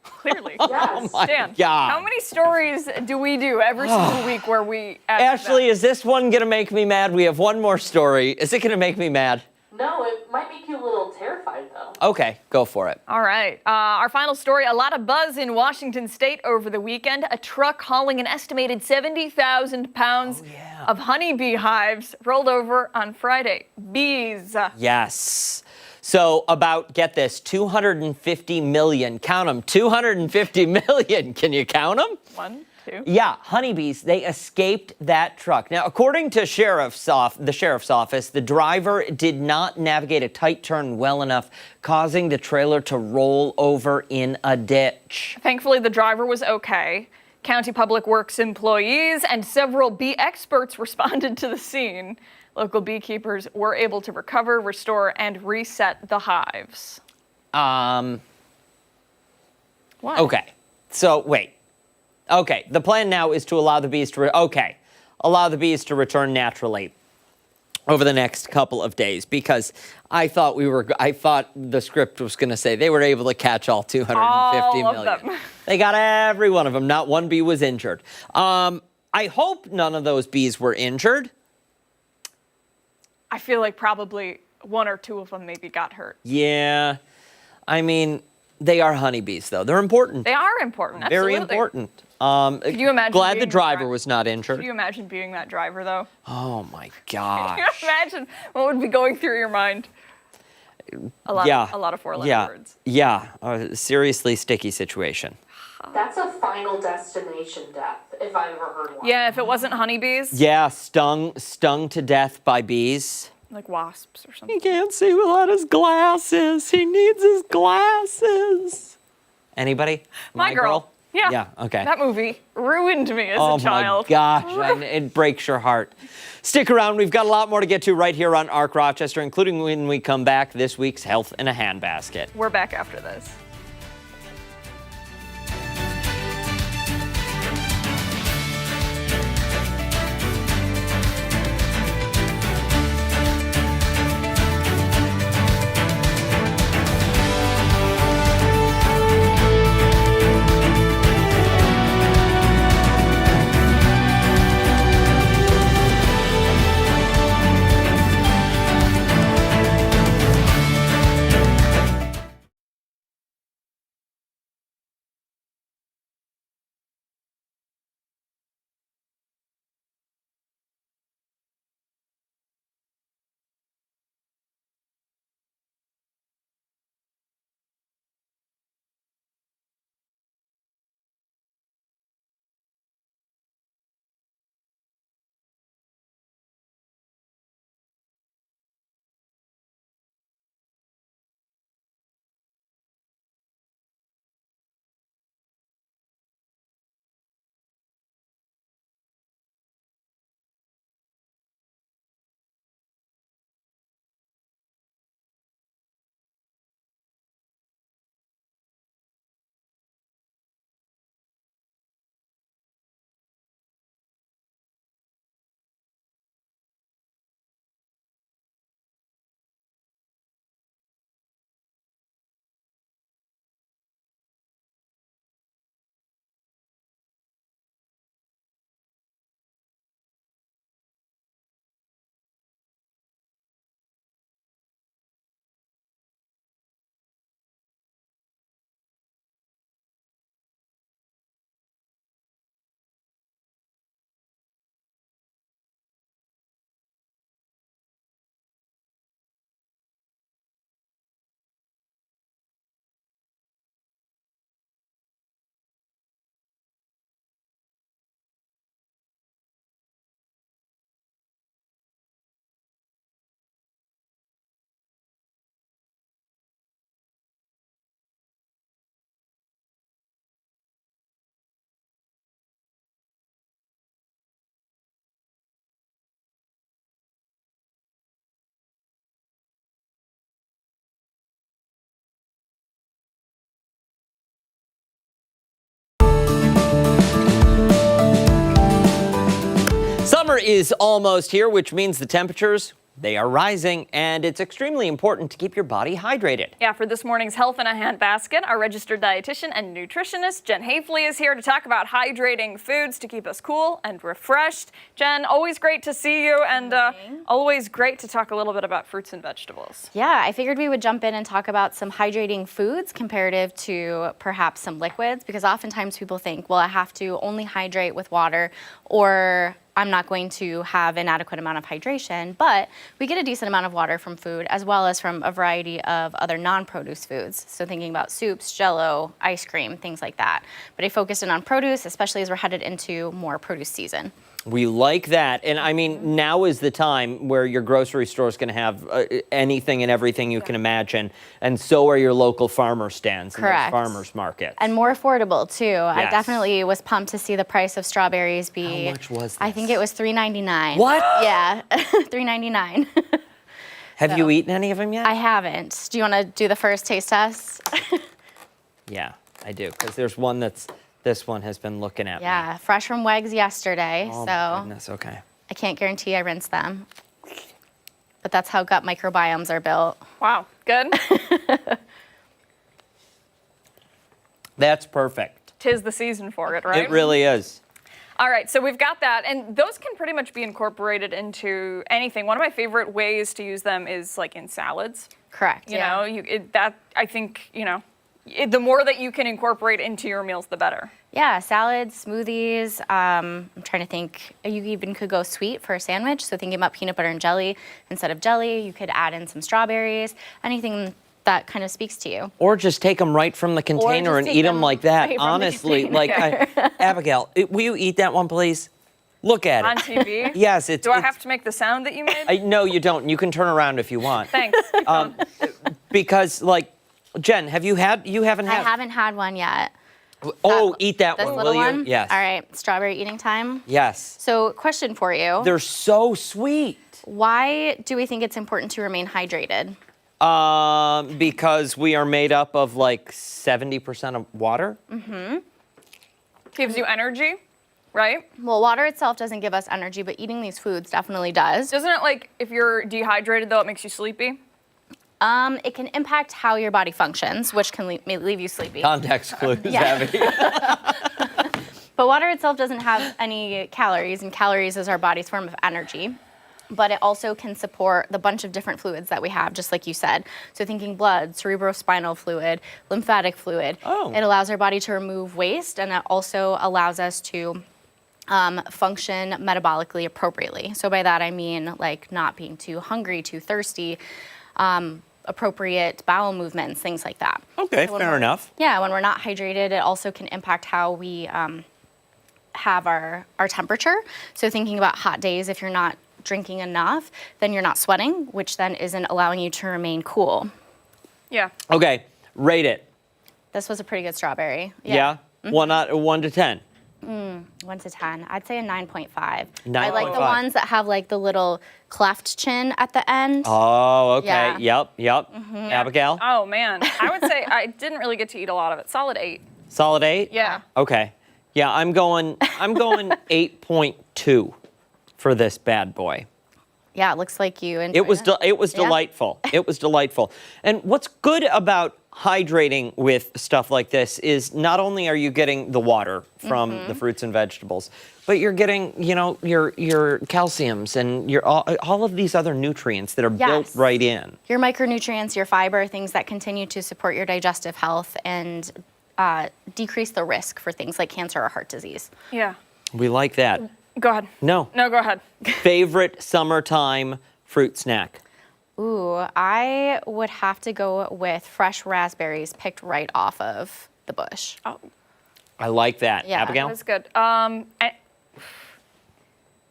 Speaker 1: Clearly.
Speaker 7: Yes.
Speaker 2: My
Speaker 1: Dan,
Speaker 2: God.
Speaker 1: how many stories do we do every single week where we ask
Speaker 2: Ashley,
Speaker 1: that?
Speaker 2: is this one going to make me mad? We have one more story. Is it going to make me mad?
Speaker 7: No, it might make you a little terrified, though.
Speaker 2: Okay, go for it.
Speaker 1: All right. Our final story, a lot of buzz in Washington state over the weekend. A truck hauling an estimated 70,000 pounds of honeybee hives rolled over on Friday. Bees.
Speaker 2: Yes. So about, get this, 250 million. Count them. 250 million. Can you count them?
Speaker 1: 1, 2.
Speaker 2: Yeah, honeybees, they escaped that truck. Now, according to the sheriff's office, the driver did not navigate a tight turn well enough, causing the trailer to roll over in a ditch.
Speaker 1: Thankfully, the driver was okay. County Public Works employees and several bee experts responded to the scene. Local beekeepers were able to recover, restore, and reset the hives. What?
Speaker 2: Okay, so wait. Okay, the plan now is to allow the bees to, allow the bees to return naturally over the next couple of days, because I thought the script was going to say they were able to catch all 250
Speaker 1: All of
Speaker 2: million.
Speaker 1: them.
Speaker 2: They got every one of them. Not one bee was injured. I hope none of those bees were injured.
Speaker 1: I feel like probably 1 or 2 of them maybe got hurt.
Speaker 2: Yeah, I mean, they are honeybees, though. They're important.
Speaker 1: They are important.
Speaker 2: Very
Speaker 1: Absolutely.
Speaker 2: important.
Speaker 1: Could you imagine
Speaker 2: Glad
Speaker 1: being
Speaker 2: the
Speaker 1: the
Speaker 2: driver
Speaker 1: driver?
Speaker 2: was not injured.
Speaker 1: Could you imagine being that driver, though?
Speaker 2: Oh my
Speaker 1: Can
Speaker 2: gosh.
Speaker 1: you imagine what would be going through your mind? A lot of four-letter words.
Speaker 2: Yeah, a seriously sticky situation.
Speaker 7: That's a final destination death, if I've ever heard one.
Speaker 1: Yeah, if it wasn't honeybees,
Speaker 2: Yeah, stung to death by bees.
Speaker 1: like wasps or
Speaker 2: He
Speaker 1: something.
Speaker 2: can't see without his glasses. He needs his glasses. Anybody?
Speaker 1: My Girl. Yeah.
Speaker 2: Yeah, okay.
Speaker 1: That movie ruined me as
Speaker 2: Oh
Speaker 1: a child.
Speaker 2: my gosh, and it breaks your heart. Stick around. We've got a lot more to get to right here on ARC Rochester, including when we come back, this week's Health in a Handbasket.
Speaker 1: We're back after this.
Speaker 2: Summer is almost here, which means the temperatures, they are rising, and it's extremely important to keep your body hydrated.
Speaker 1: Yeah, for this morning's Health in a Handbasket, our registered dietitian and nutritionist, Jen Hafley, is here to talk about hydrating foods to keep us cool and refreshed. Jen, always great to see you, and always great to talk a little bit about fruits and vegetables.
Speaker 8: Yeah, I figured we would jump in and talk about some hydrating foods comparative to perhaps some liquids, because oftentimes people think, well, I have to only hydrate with water, or I'm not going to have an adequate amount of hydration, but we get a decent amount of water from food as well as from a variety of other non-produce foods. So thinking about soups, jello, ice cream, things like that. But I focused in on produce, especially as we're headed into more produce season.
Speaker 2: We like that. And I mean, now is the time where your grocery store is going to have anything and everything you can imagine. And so are your local farmer stands and
Speaker 8: Correct.
Speaker 2: those farmers markets.
Speaker 8: And more affordable too. I
Speaker 2: Yes.
Speaker 8: definitely was pumped to see the price of strawberries be.
Speaker 2: How much was
Speaker 8: I
Speaker 2: this?
Speaker 8: think it was $3.99.
Speaker 2: What?
Speaker 8: Yeah, $3.99.
Speaker 2: Have you eaten any of them yet?
Speaker 8: I haven't. Do you want to do the first taste test?
Speaker 2: Yeah, I do. Because there's one this one has been looking at me.
Speaker 8: Yeah, fresh from Wegs yesterday,
Speaker 2: Oh,
Speaker 8: so
Speaker 2: my goodness. Okay.
Speaker 8: I can't guarantee I rinsed them. But that's how gut microbiomes are built.
Speaker 1: Wow, good.
Speaker 2: That's perfect.
Speaker 1: 'Tis the season for it, right?
Speaker 2: It really is.
Speaker 1: All right, so we've got that, and those can pretty much be incorporated into anything. One of my favorite ways to use them is like in salads.
Speaker 8: Correct.
Speaker 1: You
Speaker 8: yeah.
Speaker 1: know, I think, the more that you can incorporate into your meals, the better.
Speaker 8: Yeah, salads, smoothies. I'm trying to think. You even could go sweet for a sandwich. So thinking about peanut butter and jelly instead of jelly, you could add in some strawberries. Anything that kind of speaks to you.
Speaker 2: Or just take them right from the container and
Speaker 8: take
Speaker 2: eat them
Speaker 8: them
Speaker 2: like that.
Speaker 8: right from the
Speaker 2: Honestly,
Speaker 8: container.
Speaker 2: Abigail, will you eat that one, please? Look at
Speaker 1: On
Speaker 2: it.
Speaker 1: TV?
Speaker 2: Yes, it's.
Speaker 1: Do I have to make the sound that you made?
Speaker 2: No, you don't. You can turn around if you want.
Speaker 1: Thanks. Keep going.
Speaker 2: Because, Jen, you haven't
Speaker 8: I
Speaker 2: had.
Speaker 8: haven't had one yet.
Speaker 2: Oh, eat that
Speaker 8: This
Speaker 2: one,
Speaker 8: little
Speaker 2: will you?
Speaker 8: one?
Speaker 2: Yes.
Speaker 8: All right, strawberry eating time.
Speaker 2: Yes.
Speaker 8: So question for you.
Speaker 2: They're so sweet.
Speaker 8: Why do we think it's important to remain hydrated?
Speaker 2: Because we are made up of like 70% of water.
Speaker 1: Gives you energy, right?
Speaker 8: Well, water itself doesn't give us energy, but eating these foods definitely does.
Speaker 1: Doesn't it, like, if you're dehydrated, though, it makes you sleepy?
Speaker 8: It can impact how your body functions, which can leave you sleepy.
Speaker 2: Context clues,
Speaker 8: Yeah.
Speaker 2: Abby.
Speaker 8: But water itself doesn't have any calories, and calories is our body's form of energy. But it also can support the bunch of different fluids that we have, just like you said. So thinking blood, cerebrospinal fluid, lymphatic fluid.
Speaker 2: Oh.
Speaker 8: It allows our body to remove waste, and it also allows us to function metabolically appropriately. So by that I mean like not being too hungry, too thirsty, appropriate bowel movements, things like that.
Speaker 2: Okay,
Speaker 8: So when
Speaker 2: fair
Speaker 8: we're-
Speaker 2: enough.
Speaker 8: Yeah, when we're not hydrated, it also can impact how we have our temperature. So thinking about hot days, if you're not drinking enough, then you're not sweating, which then isn't allowing you to remain cool.
Speaker 1: Yeah.
Speaker 2: Okay, rate it.
Speaker 8: This was a pretty good strawberry.
Speaker 2: Yeah? 1 to 10.
Speaker 8: 1 to 10. I'd say a 9.5. I like the
Speaker 2: 9.5.
Speaker 8: ones that have like the little cleft chin at the end.
Speaker 2: Oh, okay.
Speaker 8: Yeah.
Speaker 2: Yep. Abigail?
Speaker 1: Oh, man. I would say I didn't really get to eat a lot of it. Solid 8.
Speaker 2: Solid 8?
Speaker 1: Yeah.
Speaker 2: Okay. Yeah, I'm going 8.2 for this bad boy.
Speaker 8: Yeah, it looks like you enjoyed
Speaker 2: It was
Speaker 8: it.
Speaker 2: it was
Speaker 8: Yeah.
Speaker 2: delightful. It was delightful. And what's good about hydrating with stuff like this is not only are you getting the water from the fruits and vegetables, but you're getting, your calciums and your all of these other nutrients that are built
Speaker 8: Yes.
Speaker 2: right in.
Speaker 8: Your micronutrients, your fiber, things that continue to support your digestive health and decrease the risk for things like cancer or heart disease.
Speaker 1: Yeah.
Speaker 2: We like that.
Speaker 1: Go ahead.
Speaker 2: No.
Speaker 1: No, go ahead.
Speaker 2: Favorite summertime fruit snack?
Speaker 8: Ooh, I would have to go with fresh raspberries picked right off of the bush.
Speaker 1: Oh,
Speaker 2: I like that.
Speaker 8: Yeah.
Speaker 2: Abigail?
Speaker 1: that's good.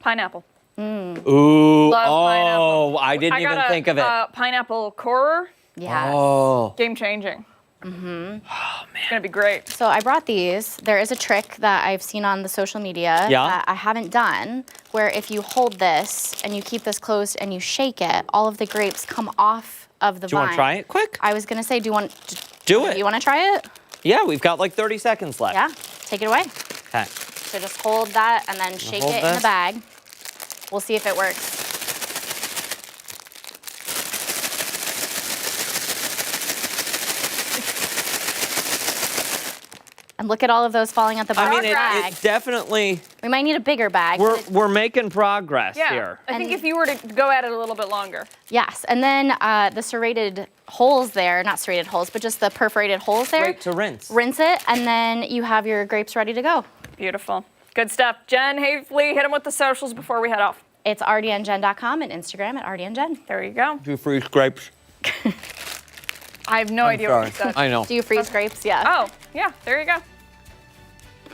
Speaker 1: Pineapple.
Speaker 2: Ooh.
Speaker 1: Love
Speaker 2: oh,
Speaker 1: pineapple.
Speaker 2: I didn't even think of it.
Speaker 1: Pineapple corer,
Speaker 8: Yes.
Speaker 2: Oh.
Speaker 1: game changing. Mm-hmm. Oh, man. It's going to be great.
Speaker 8: So I brought these. There is a trick that I've seen on the social media
Speaker 2: Yeah?
Speaker 8: that I haven't done, where if you hold this and you keep this closed and you shake it, all of the grapes come off of the
Speaker 2: Do you
Speaker 8: vine.
Speaker 2: want to try it quick?
Speaker 8: I was gonna say, do
Speaker 2: Do it.
Speaker 8: you want to try it?
Speaker 2: Yeah, we've got like 30 seconds left.
Speaker 8: Yeah, take it away.
Speaker 2: Okay.
Speaker 8: So just hold that and then shake
Speaker 2: hold
Speaker 8: it in
Speaker 2: this.
Speaker 8: the bag. We'll see if it works. And look at all of those falling at the bottom
Speaker 2: I
Speaker 8: of
Speaker 2: mean,
Speaker 8: the bag.
Speaker 2: it definitely,
Speaker 8: We might need a bigger bag.
Speaker 2: we're making progress
Speaker 1: Yeah,
Speaker 2: here.
Speaker 1: I think if you were to go at it a little bit longer.
Speaker 8: Yes, and then the serrated holes there, not serrated holes, but just the perforated holes there.
Speaker 2: Great to rinse.
Speaker 8: Rinse it, and then you have your grapes ready to go.
Speaker 1: Beautiful. Good stuff. Jen Havely, hit them with the socials before we head off.
Speaker 8: It's rdnjen.com and Instagram at rdnjen.
Speaker 1: There you go.
Speaker 2: Do you freeze grapes?
Speaker 1: I have no idea what you
Speaker 2: Sorry.
Speaker 1: said.
Speaker 2: I know.
Speaker 8: Do you freeze grapes? Yeah.
Speaker 1: Oh, yeah, there you go.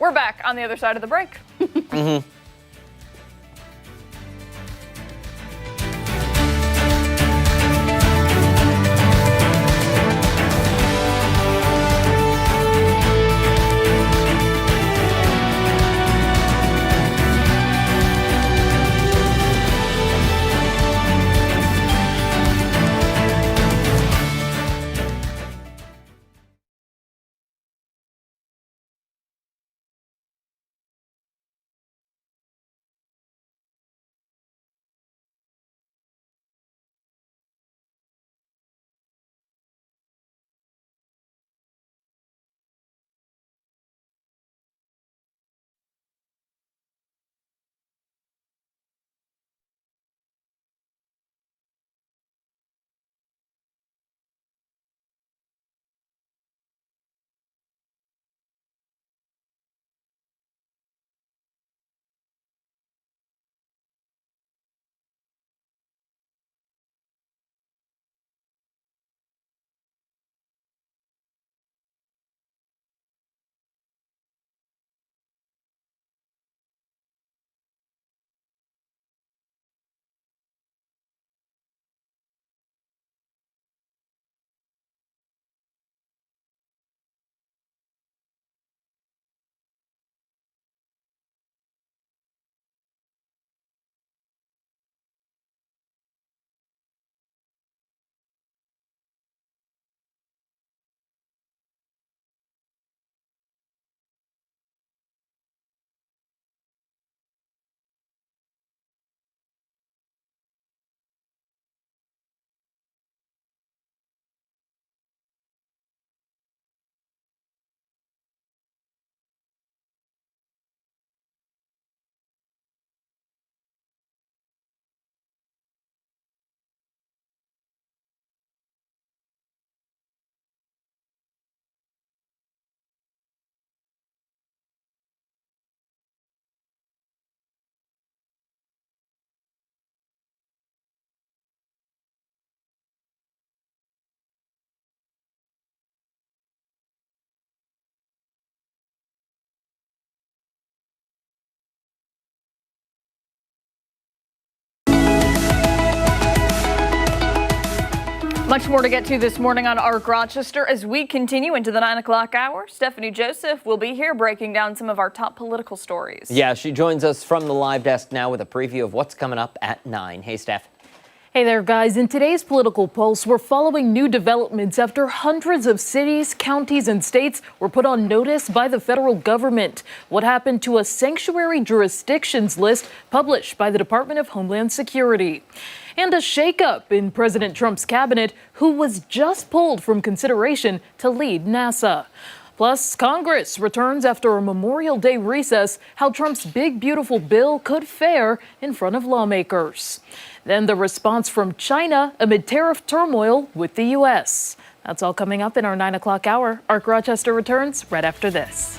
Speaker 1: We're back on the other side of the break. Much more to get to this morning on ARC Rochester as we continue into the 9 o'clock hour. Stephanie Joseph will be here breaking down some of our top political stories.
Speaker 2: Yeah, she joins us from the live desk now with a preview of what's coming up at 9. Hey, Steph.
Speaker 3: Hey there, guys. In today's political pulse, we're following new developments after hundreds of cities, counties, and states were put on notice by the federal government. What happened to a sanctuary jurisdictions list published by the Department of Homeland Security? And a shakeup in President Trump's cabinet, who was just pulled from consideration to lead NASA. Plus, Congress returns after a Memorial Day recess, how Trump's big, beautiful bill could fare in front of lawmakers. Then the response from China amid tariff turmoil with the U.S. That's all coming up in our 9 o'clock hour. ARC Rochester returns right after this.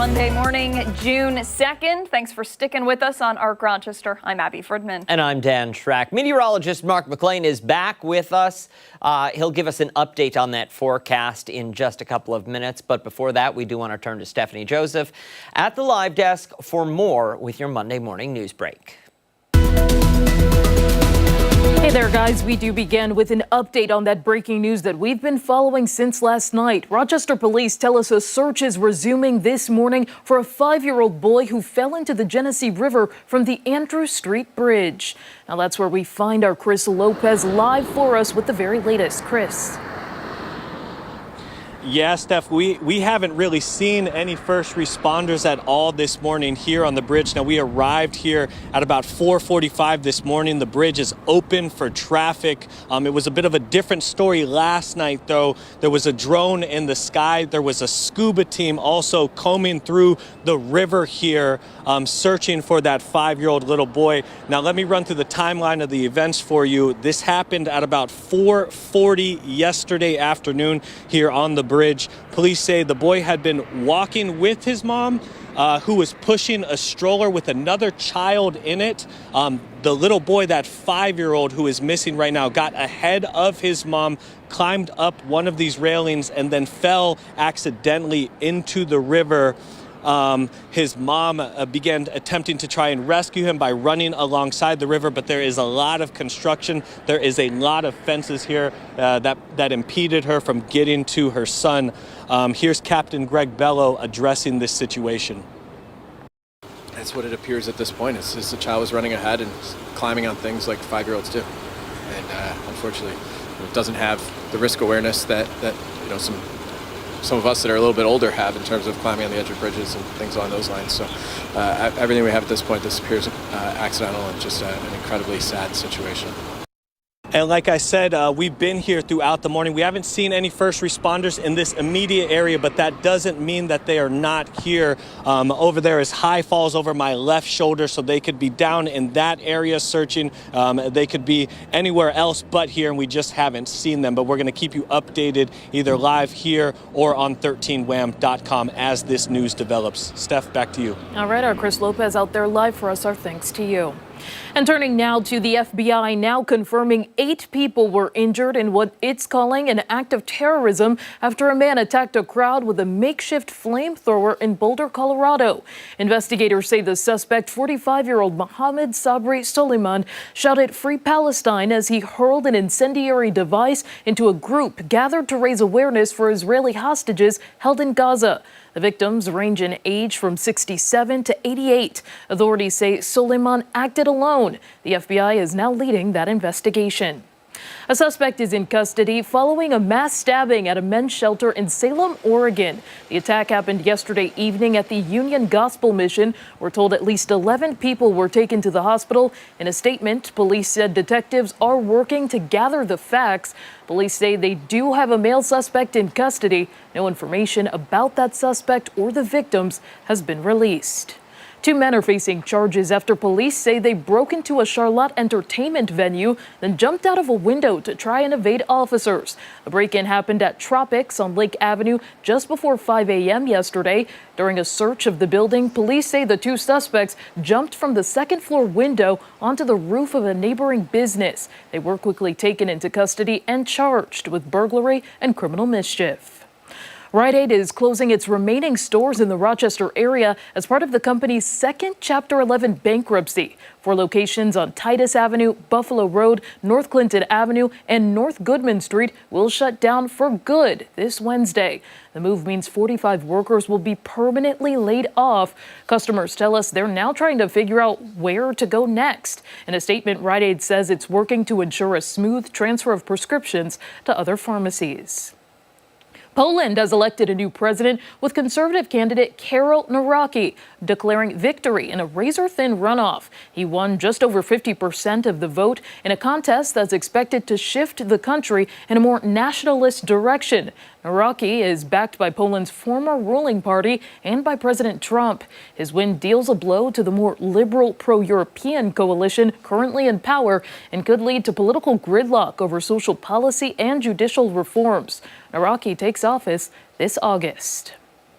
Speaker 1: Monday morning, June 2nd. Thanks for sticking with us on ARC Rochester. I'm Abby Fridman.
Speaker 2: And I'm Dan Schrack. Meteorologist Mark McLean is back with us. He'll give us an update on that forecast in just a couple of minutes. But before that, we do want to turn to Stephanie Joseph at the live desk for more with your Monday morning news break.
Speaker 3: Hey there, guys. We do begin with an update on that breaking news that we've been following since last night. Rochester police tell us a search is resuming this morning for a 5-year-old boy who fell into the Genesee River from the Andrew Street Bridge. Now that's where we find our Chris Lopez live for us with the very latest. Chris.
Speaker 4: Yeah, Steph, we haven't really seen any first responders at all this morning here on the bridge. Now, we arrived here at about 4:45 this morning. The bridge is open for traffic. It was a bit of a different story last night, though. There was a drone in the sky. There was a scuba team also combing through the river here, searching for that 5-year-old little boy. Now, let me run through the timeline of the events for you. This happened at about 4:40 yesterday afternoon here on the bridge. Police say the boy had been walking with his mom, who was pushing a stroller with another child in it. The little boy, that 5-year-old who is missing right now, got ahead of his mom, climbed up one of these railings, and then fell accidentally into the river. His mom began attempting to try and rescue him by running alongside the river, but there is a lot of construction. There is a lot of fences here that impeded her from getting to her son. Here's Captain Greg Bello addressing this situation.
Speaker 5: That's what it appears at this point. It's just the child was running ahead and climbing on things like 5-year-olds do. And unfortunately, it doesn't have the risk awareness that some of us that are a little bit older have in terms of climbing on the edge of bridges and things along those lines. So everything we have at this point, this appears accidental and just an incredibly sad situation.
Speaker 4: And like I said, we've been here throughout the morning. We haven't seen any first responders in this immediate area, but that doesn't mean that they are not here. Over there is High Falls over my left shoulder, so they could be down in that area searching. They could be anywhere else but here, and we just haven't seen them. But we're going to keep you updated either live here or on 13wham.com as this news develops. Steph, back to you.
Speaker 3: All right, our Chris Lopez out there live for us. Our thanks to you. And turning now to the FBI, now confirming 8 people were injured in what it's calling an act of terrorism after a man attacked a crowd with a makeshift flamethrower in Boulder, Colorado. Investigators say the suspect, 45-year-old Mohammed Sabri Suleiman, shouted "Free Palestine" as he hurled an incendiary device into a group gathered to raise awareness for Israeli hostages held in Gaza. The victims range in age from 67 to 88. Authorities say Suleiman acted alone. The FBI is now leading that investigation. A suspect is in custody following a mass stabbing at a men's shelter in Salem, Oregon. The attack happened yesterday evening at the Union Gospel Mission. We're told at least 11 people were taken to the hospital. In a statement, police said detectives are working to gather the facts. Police say they do have a male suspect in custody. No information about that suspect or the victims has been released. 2 men are facing charges after police say they broke into a Charlotte entertainment venue, then jumped out of a window to try and evade officers. The break-in happened at Tropics on Lake Avenue just before 5 a.m. yesterday. During a search of the building, police say the 2 suspects jumped from the second-floor window onto the roof of a neighboring business. They were quickly taken into custody and charged with burglary and criminal mischief. Rite Aid is closing its remaining stores in the Rochester area as part of the company's second Chapter 11 bankruptcy. 4 locations on Titus Avenue, Buffalo Road, North Clinton Avenue, and North Goodman Street will shut down for good this Wednesday. The move means 45 workers will be permanently laid off. Customers tell us they're now trying to figure out where to go next. In a statement, Rite Aid says it's working to ensure a smooth transfer of prescriptions to other pharmacies. Poland has elected a new president with conservative candidate Karol Nawrocki declaring victory in a razor-thin runoff. He won just over 50% of the vote in a contest that's expected to shift the country in a more nationalist direction. Nawrocki is backed by Poland's former ruling party and by President Trump. His win deals a blow to the more liberal pro-European coalition currently in power and could lead to political gridlock over social policy and judicial reforms. Nawrocki takes office this August.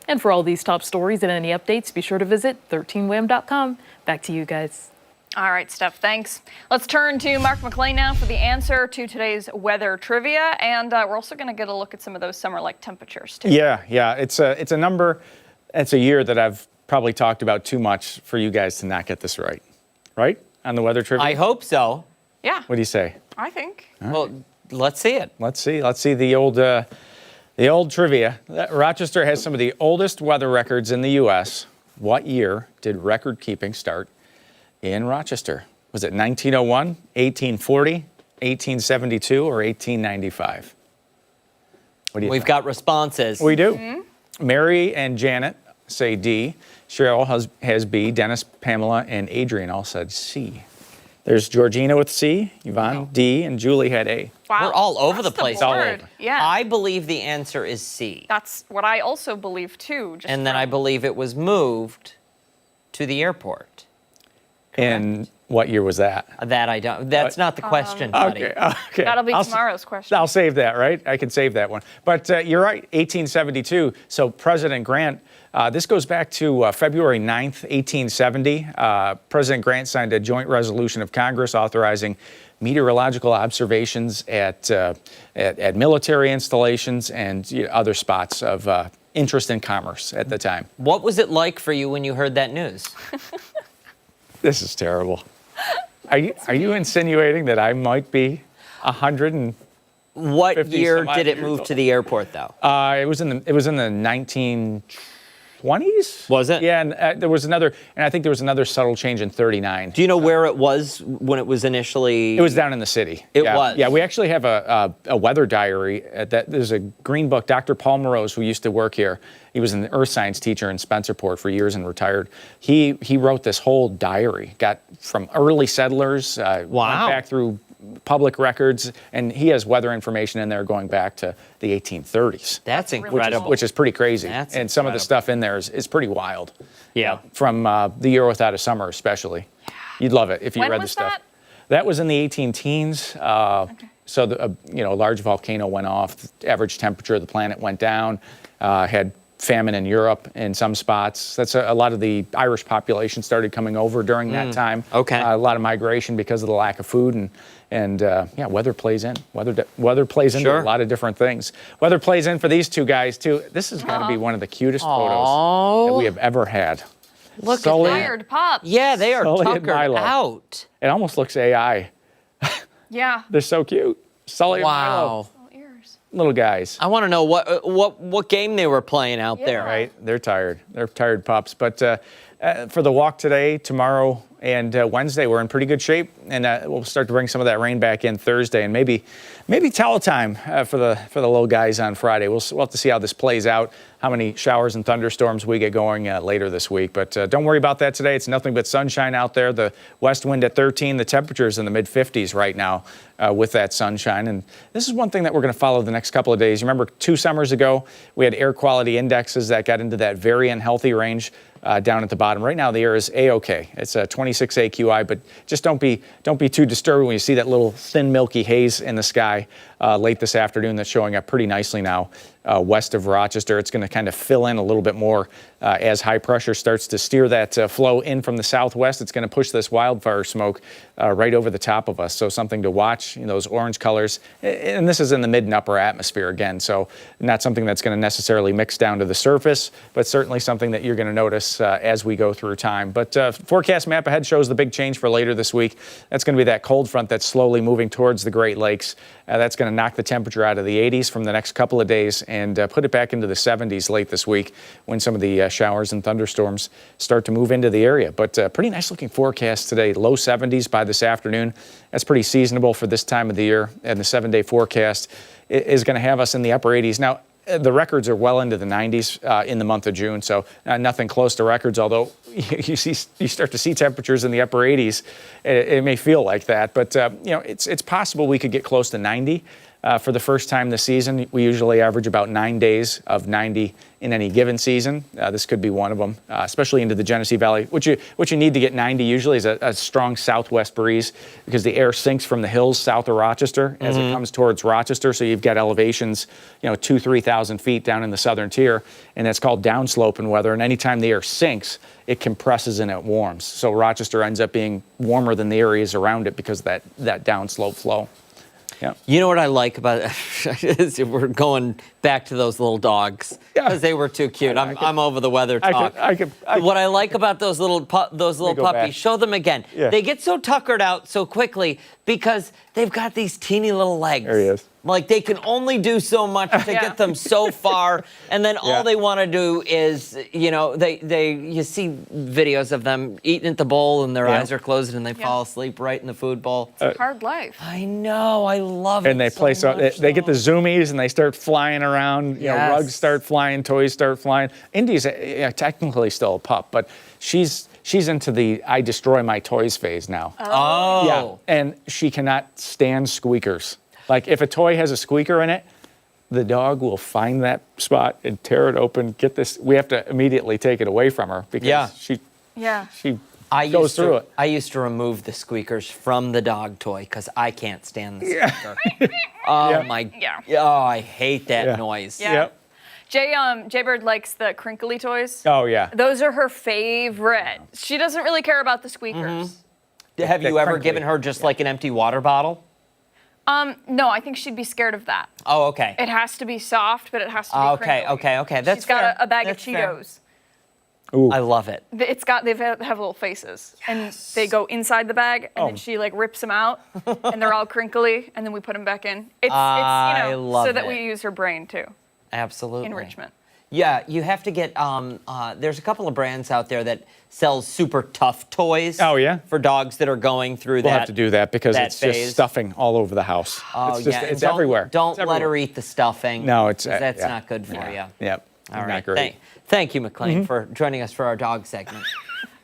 Speaker 3: And for all these top stories and any updates, be sure to visit 13wham.com. Back to you guys.
Speaker 1: All right, Steph, thanks. Let's turn to Mark McLean now for the answer to today's weather trivia. And we're also going to get a look at some of those summer-like temperatures, too.
Speaker 6: Yeah. It's a number, it's a year that I've probably talked about too much for you guys to not get this right. Right? On the weather trivia?
Speaker 2: I hope so.
Speaker 1: Yeah,
Speaker 6: What do you say?
Speaker 1: I think.
Speaker 2: Well, let's see it.
Speaker 6: Let's see the old trivia. Rochester has some of the oldest weather records in the U.S. What year did record keeping start in Rochester? Was it 1901, 1840, 1872, or 1895? What do you
Speaker 2: We've
Speaker 6: think?
Speaker 2: got responses.
Speaker 6: We do. Mary and Janet say D. Cheryl has B. Dennis, Pamela, and Adrian all said C. There's Georgina with C, Yvonne D, and Julie had A.
Speaker 1: Wow.
Speaker 2: We're all over
Speaker 1: That's
Speaker 2: the place.
Speaker 1: board.
Speaker 6: All over.
Speaker 1: Yeah.
Speaker 2: I believe the answer is C.
Speaker 1: That's what I also believe, too. Just
Speaker 2: And then I believe it was moved to the airport.
Speaker 6: And what year was that?
Speaker 2: That I don't. That's not the question, buddy.
Speaker 6: Okay.
Speaker 1: That'll be
Speaker 6: I'll
Speaker 1: tomorrow's question.
Speaker 6: I'll save that, right? I can save that one. But you're right, 1872. So President Grant, this goes back to February 9th, 1870. President Grant signed a joint resolution of Congress authorizing meteorological observations at military installations and other spots of interest in commerce at the time.
Speaker 2: What was it like for you when you heard that news?
Speaker 6: This is terrible. Are you insinuating that I might be 100 and
Speaker 2: What
Speaker 6: 50
Speaker 2: year
Speaker 6: some odd
Speaker 2: did it
Speaker 6: years
Speaker 2: move
Speaker 6: old.
Speaker 2: to the airport, though?
Speaker 6: It was in the 1920s.
Speaker 2: Was it?
Speaker 6: Yeah, and there was another, and I think there was another subtle change in 39.
Speaker 2: Do you know where it was when it was initially?
Speaker 6: It was down in the city.
Speaker 2: It
Speaker 6: Yeah.
Speaker 2: was.
Speaker 6: Yeah, we actually have a weather diary. There's a green book. Dr. Paul Morose, who used to work here, he was an earth science teacher in Spencerport for years and retired. He wrote this whole diary. Got from early settlers. Went back through public records, and he has weather information in there going back to the 1830s.
Speaker 2: That's incredible.
Speaker 6: Which is pretty crazy.
Speaker 2: That's
Speaker 6: and some of the
Speaker 2: incredible.
Speaker 6: stuff in there is pretty wild.
Speaker 2: Yeah.
Speaker 6: From The Year Without a Summer, especially. You'd love it if you
Speaker 1: When
Speaker 6: read the
Speaker 1: was
Speaker 6: stuff.
Speaker 1: that?
Speaker 6: That was in the 18 teens. So a large volcano went off. The average temperature of the planet went down. Had famine in Europe in some spots. That's a lot of the Irish population started coming over during that time.
Speaker 2: Okay.
Speaker 6: A lot of migration because of the lack of food and weather plays in. Weather plays into
Speaker 2: Sure.
Speaker 6: a lot of different things. Weather plays in for these two guys too. This is got to be one of the cutest photos that we have ever had.
Speaker 2: Look
Speaker 6: Sully,
Speaker 2: at that.
Speaker 1: Tired pups.
Speaker 2: Yeah, they are
Speaker 6: Sully and
Speaker 2: tuckered
Speaker 6: Milo.
Speaker 2: out.
Speaker 6: It almost looks AI.
Speaker 1: Yeah.
Speaker 6: They're so cute. Sully and
Speaker 2: Wow.
Speaker 6: Milo,
Speaker 1: Little ears.
Speaker 6: little guys.
Speaker 2: I want to know what game they were playing out there.
Speaker 6: Right, they're tired. They're tired pups. But for the walk today, tomorrow, and Wednesday, we're in pretty good shape, and we'll start to bring some of that rain back in Thursday, and maybe towel time for the little guys on Friday. We'll have to see how this plays out, how many showers and thunderstorms we get going later this week. But don't worry about that today. It's nothing but sunshine out there. The west wind at 13. The temperature's in the mid 50s right now with that sunshine. And this is one thing that we're going to follow the next couple of days. You remember 2 summers ago, we had air quality indexes that got into that very unhealthy range. Down at the bottom. Right now, the air is A-OK. It's a 26 AQI, but just don't be too disturbed when you see that little thin, milky haze in the sky late this afternoon that's showing up pretty nicely now west of Rochester. It's going to kind of fill in a little bit more as high pressure starts to steer that flow in from the southwest. It's going to push this wildfire smoke right over the top of us. So something to watch, those orange colors. And this is in the mid and upper atmosphere again, so not something that's going to necessarily mix down to the surface, but certainly something that you're going to notice as we go through time. But forecast map ahead shows the big change for later this week. That's going to be that cold front that's slowly moving towards the Great Lakes. That's going to knock the temperature out of the 80s from the next couple of days and put it back into the 70s late this week when some of the showers and thunderstorms start to move into the area. But pretty nice looking forecast today. Low 70s by this afternoon. That's pretty seasonable for this time of the year. And the 7-day forecast is going to have us in the upper 80s. Now, the records are well into the 90s in the month of June, so nothing close to records, although you start to see temperatures in the upper 80s. It may feel like that, but it's possible we could get close to 90 for the first time this season. We usually average about 9 days of 90 in any given season. This could be one of them, especially into the Genesee Valley. What you need to get 90 usually is a strong southwest breeze, because the air sinks from the hills south of Rochester as it comes towards Rochester. So you've got elevations, 2,000-3,000 feet down in the southern tier, and that's called downsloping weather. And anytime the air sinks, it compresses and it warms. So Rochester ends up being warmer than the areas around it because of that downslope flow. Yeah.
Speaker 2: You know what I like about it? We're going back to those little dogs because they were too cute. I'm over the weather talk. What I like about those little puppies,
Speaker 6: back.
Speaker 2: show them again.
Speaker 6: Yeah.
Speaker 2: They get so tuckered out so quickly because they've got these teeny little legs.
Speaker 6: There he is.
Speaker 2: Like they can only do so much to get them so far, and then all they want to do is, you see videos of them eating at the bowl and their eyes are closed and they fall asleep right in the food bowl.
Speaker 1: It's a hard life.
Speaker 2: I know, I love it.
Speaker 6: And they play so
Speaker 2: much,
Speaker 6: they get the zoomies and they start flying around. Rugs start flying, toys start flying. Indy's technically still a pup, but she's into the I destroy my toys phase now.
Speaker 2: Oh.
Speaker 6: Yeah, and she cannot stand squeakers. Like if a toy has a squeaker in it, the dog will find that spot and tear it open. Get this. We have to immediately take it away from her because she goes through it.
Speaker 2: I used to remove the squeakers from the dog toy because I can't stand the squeaker. I hate that noise.
Speaker 1: Yeah. Jaybird likes the crinkly toys.
Speaker 6: Oh yeah.
Speaker 1: Those are her favorite. She doesn't really care about the squeakers.
Speaker 2: Have you ever
Speaker 6: crinkly.
Speaker 2: given her just like an empty water bottle?
Speaker 1: No, I think she'd be scared of that.
Speaker 2: Oh, okay.
Speaker 1: It has to be soft, but it has to be crinkly.
Speaker 2: Okay. That's
Speaker 1: She's got
Speaker 2: fair.
Speaker 1: a bag
Speaker 2: That's
Speaker 1: of
Speaker 2: fair.
Speaker 1: Cheetos.
Speaker 6: Ooh.
Speaker 2: I love it.
Speaker 1: They have little faces, and they go inside the bag, and then she like rips them out, and they're all crinkly, and then we put them back in. It's
Speaker 2: love
Speaker 1: so that
Speaker 2: it.
Speaker 1: we use her brain too.
Speaker 2: Absolutely.
Speaker 1: Enrichment.
Speaker 2: Yeah, you have to get, there's a couple of brands out there that sell super tough toys.
Speaker 6: Oh, yeah?
Speaker 2: For dogs that are going through
Speaker 6: We'll
Speaker 2: that.
Speaker 6: have to do that because
Speaker 2: that
Speaker 6: it's
Speaker 2: phase.
Speaker 6: just stuffing all over the house.
Speaker 2: Oh,
Speaker 6: it's just,
Speaker 2: yeah.
Speaker 6: it's
Speaker 2: Don't-
Speaker 6: everywhere.
Speaker 2: Don't
Speaker 6: It's
Speaker 2: let her
Speaker 6: everywhere.
Speaker 2: eat the stuffing.
Speaker 6: No, it's
Speaker 2: 'cause that's
Speaker 6: yeah.
Speaker 2: not good for you.
Speaker 6: Yep.
Speaker 2: All
Speaker 6: Not
Speaker 2: right.
Speaker 6: great.
Speaker 2: Thank you, McLean, for joining us for our dog segment.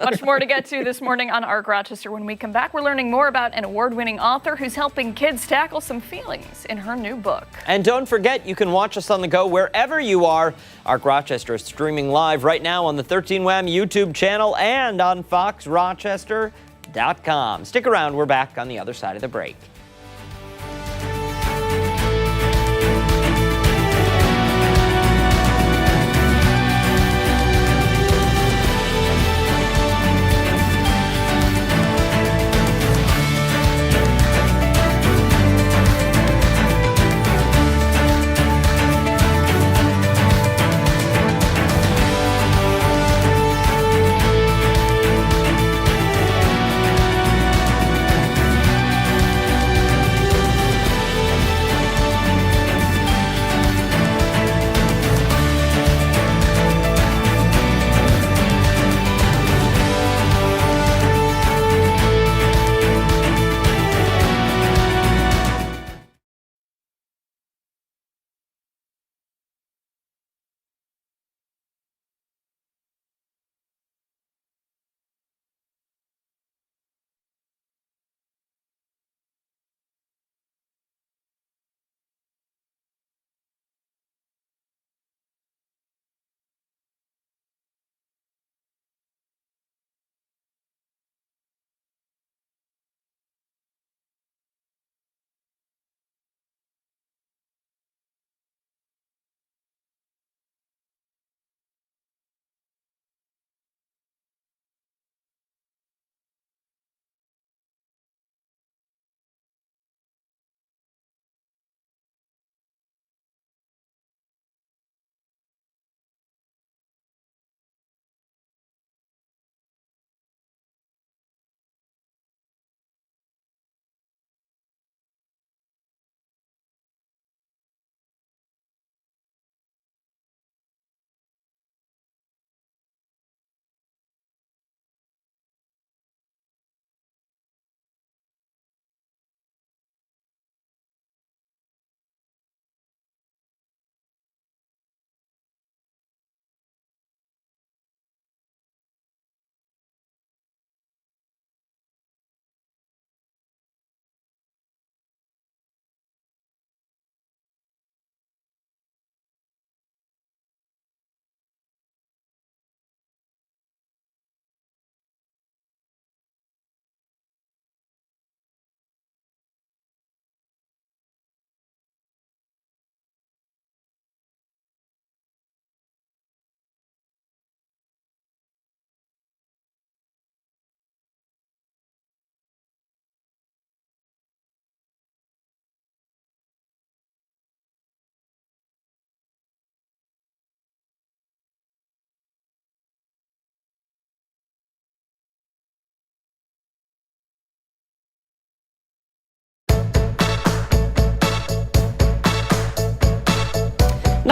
Speaker 1: Much more to get to this morning on ARC Rochester. When we come back, we're learning more about an award-winning author who's helping kids tackle some feelings in her new book.
Speaker 2: And don't forget, you can watch us on the go wherever you are. ARC Rochester is streaming live right now on the 13 WHAM YouTube channel and on foxrochester.com. Stick around. We're back on the other side of the break.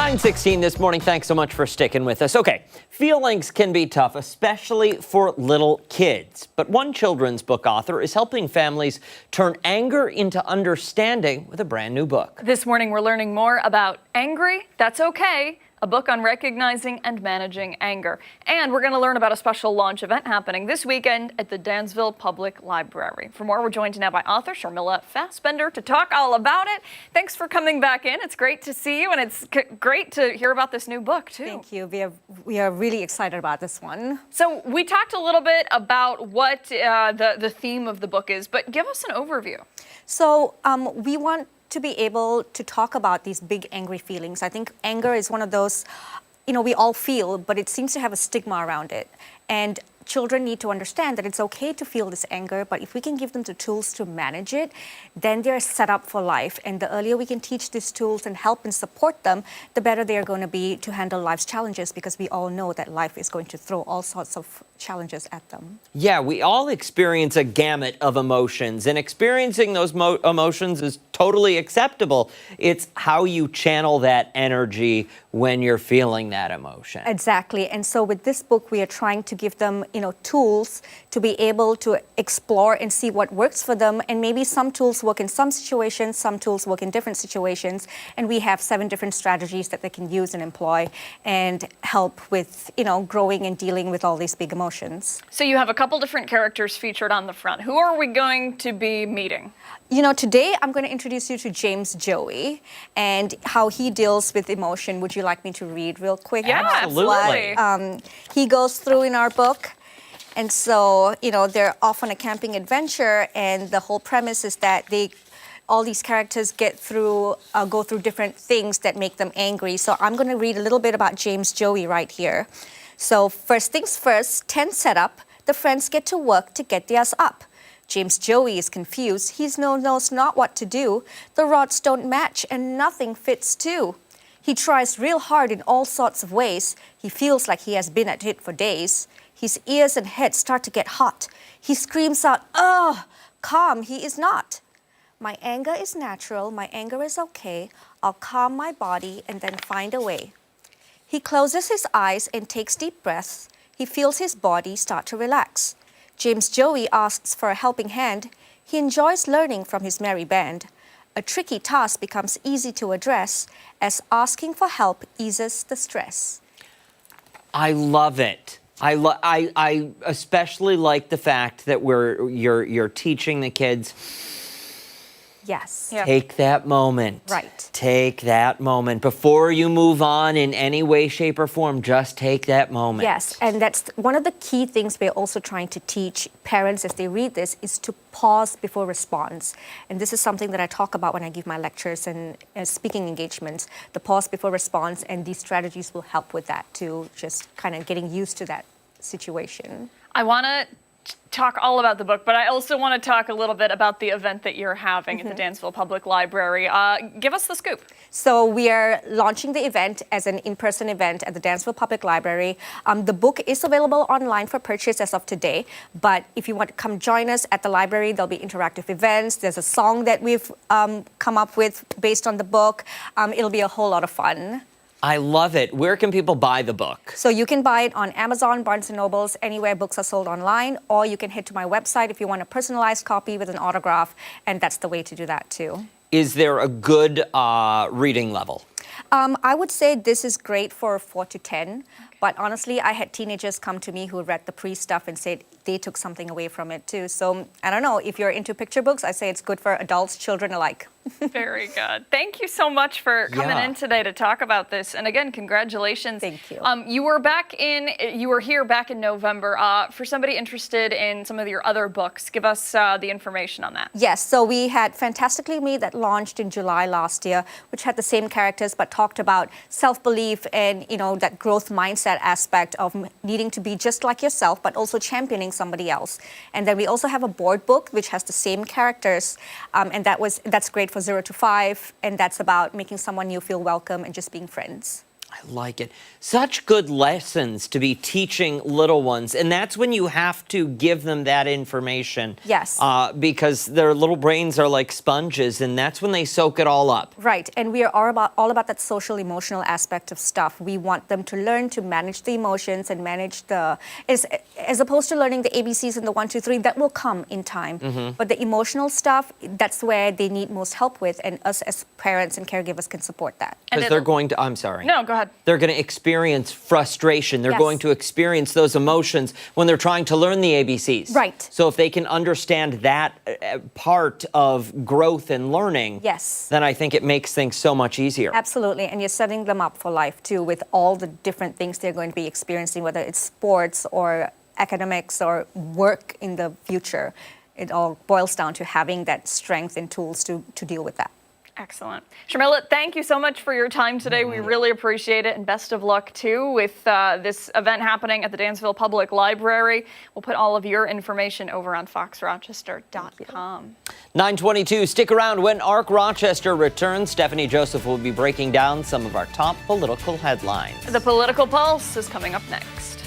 Speaker 2: 9:16 this morning. Thanks so much for sticking with us. Okay, feelings can be tough, especially for little kids. But one children's book author is helping families turn anger into understanding with a brand new book.
Speaker 1: This morning, we're learning more about Angry, That's Okay, a book on recognizing and managing anger. And we're going to learn about a special launch event happening this weekend at the Dansville Public Library. For more, we're joined now by author Sharmila Fassbender to talk all about it. Thanks for coming back in. It's great to see you, and it's great to hear about this new book, too.
Speaker 9: Thank you. We are really excited about this one.
Speaker 1: So we talked a little bit about what the theme of the book is, but give us an overview.
Speaker 9: So we want to be able to talk about these big angry feelings. I think anger is one of those, we all feel, but it seems to have a stigma around it. And children need to understand that it's okay to feel this anger, but if we can give them the tools to manage it, then they're set up for life. And the earlier we can teach these tools and help and support them, the better they're going to be to handle life's challenges, because we all know that life is going to throw all sorts of challenges at them.
Speaker 2: Yeah, we all experience a gamut of emotions, and experiencing those emotions is totally acceptable. It's how you channel that energy when you're feeling that emotion.
Speaker 9: Exactly. And so with this book, we are trying to give them, tools to be able to explore and see what works for them. And maybe some tools work in some situations, some tools work in different situations. And we have 7 different strategies that they can use and employ and help with, growing and dealing with all these big emotions.
Speaker 1: So you have a couple different characters featured on the front. Who are we going to be meeting?
Speaker 9: Today I'm going to introduce you to James Joey and how he deals with emotion. Would you like me to read real quick?
Speaker 1: Yeah, absolutely.
Speaker 9: He goes through in our book. And so, they're off on a camping adventure, and the whole premise is that all these characters go through different things that make them angry. So I'm going to read a little bit about James Joey right here. So first things first, tent setup, the friends get to work to get theirs up. James Joey is confused. He knows not what to do. The rods don't match and nothing fits too. He tries real hard in all sorts of ways. He feels like he has been at it for days. His ears and head start to get hot. He screams out, "Ugh!" Calm he is not. My anger is natural. My anger is okay. I'll calm my body and then find a way. He closes his eyes and takes deep breaths. He feels his body start to relax. James Joey asks for a helping hand. He enjoys learning from his merry band. A tricky task becomes easy to address as asking for help eases the stress.
Speaker 2: I love it. I especially like the fact that you're teaching the kids.
Speaker 9: Yes.
Speaker 1: Yeah.
Speaker 2: Take that moment.
Speaker 9: Right.
Speaker 2: Take that moment. Before you move on in any way, shape, or form, just take that moment.
Speaker 9: Yes, and that's one of the key things we're also trying to teach parents as they read this is to pause before response. And this is something that I talk about when I give my lectures and speaking engagements, the pause before response, and these strategies will help with that too, just kind of getting used to that situation.
Speaker 1: I want to talk all about the book, but I also want to talk a little bit about the event that you're having at the Dansville Public Library. Give us the scoop.
Speaker 9: So we are launching the event as an in-person event at the Dansville Public Library. The book is available online for purchase as of today, but if you want to come join us at the library, there'll be interactive events. There's a song that we've come up with based on the book. It'll be a whole lot of fun.
Speaker 2: I love it. Where can people buy the book?
Speaker 9: So you can buy it on Amazon, Barnes & Nobles, anywhere books are sold online, or you can head to my website if you want a personalized copy with an autograph, and that's the way to do that too.
Speaker 2: Is there a good reading level?
Speaker 9: I would say this is great for 4 to 10, but honestly, I had teenagers come to me who read the pre-stuff and said they took something away from it too. So I don't know, if you're into picture books, I say it's good for adults, children alike.
Speaker 1: Very good. Thank you so much for coming in today to talk about this. And again, congratulations.
Speaker 9: Thank you.
Speaker 1: You were here back in November. For somebody interested in some of your other books, give us the information on that.
Speaker 9: Yes, so we had Fantastically Me that launched in July last year, which had the same characters but talked about self-belief and that growth mindset aspect of needing to be just like yourself, but also championing somebody else. And then we also have a board book which has the same characters, and that's great for 0 to 5, and that's about making someone new feel welcome and just being friends.
Speaker 2: I like it. Such good lessons to be teaching little ones. And that's when you have to give them that information.
Speaker 9: Yes.
Speaker 2: Because their little brains are like sponges, and that's when they soak it all up.
Speaker 9: Right, and we are all about that social emotional aspect of stuff. We want them to learn to manage the emotions and manage as opposed to learning the ABCs and the 1, 2, 3, that will come in time. But the emotional stuff, that's where they need most help with, and us as parents and caregivers can support that.
Speaker 2: Because they're going to, I'm sorry.
Speaker 1: No, go ahead.
Speaker 2: They're going to experience frustration. They're
Speaker 9: Yes.
Speaker 2: going to experience those emotions when they're trying to learn the ABCs.
Speaker 9: Right.
Speaker 2: So if they can understand that part of growth and learning,
Speaker 9: Yes.
Speaker 2: then I think it makes things so much easier.
Speaker 9: Absolutely, and you're setting them up for life too, with all the different things they're going to be experiencing, whether it's sports or academics or work in the future. It all boils down to having that strength and tools to deal with that.
Speaker 1: Excellent. Sharmila, thank you so much for your time today. We really appreciate it, and best of luck, too, with this event happening at the Dansville Public Library. We'll put all of your information over on foxrochester.com.
Speaker 2: 9:22, stick around. When ARC Rochester returns, Stephanie Joseph will be breaking down some of our top political headlines.
Speaker 1: The Political Pulse is coming up next.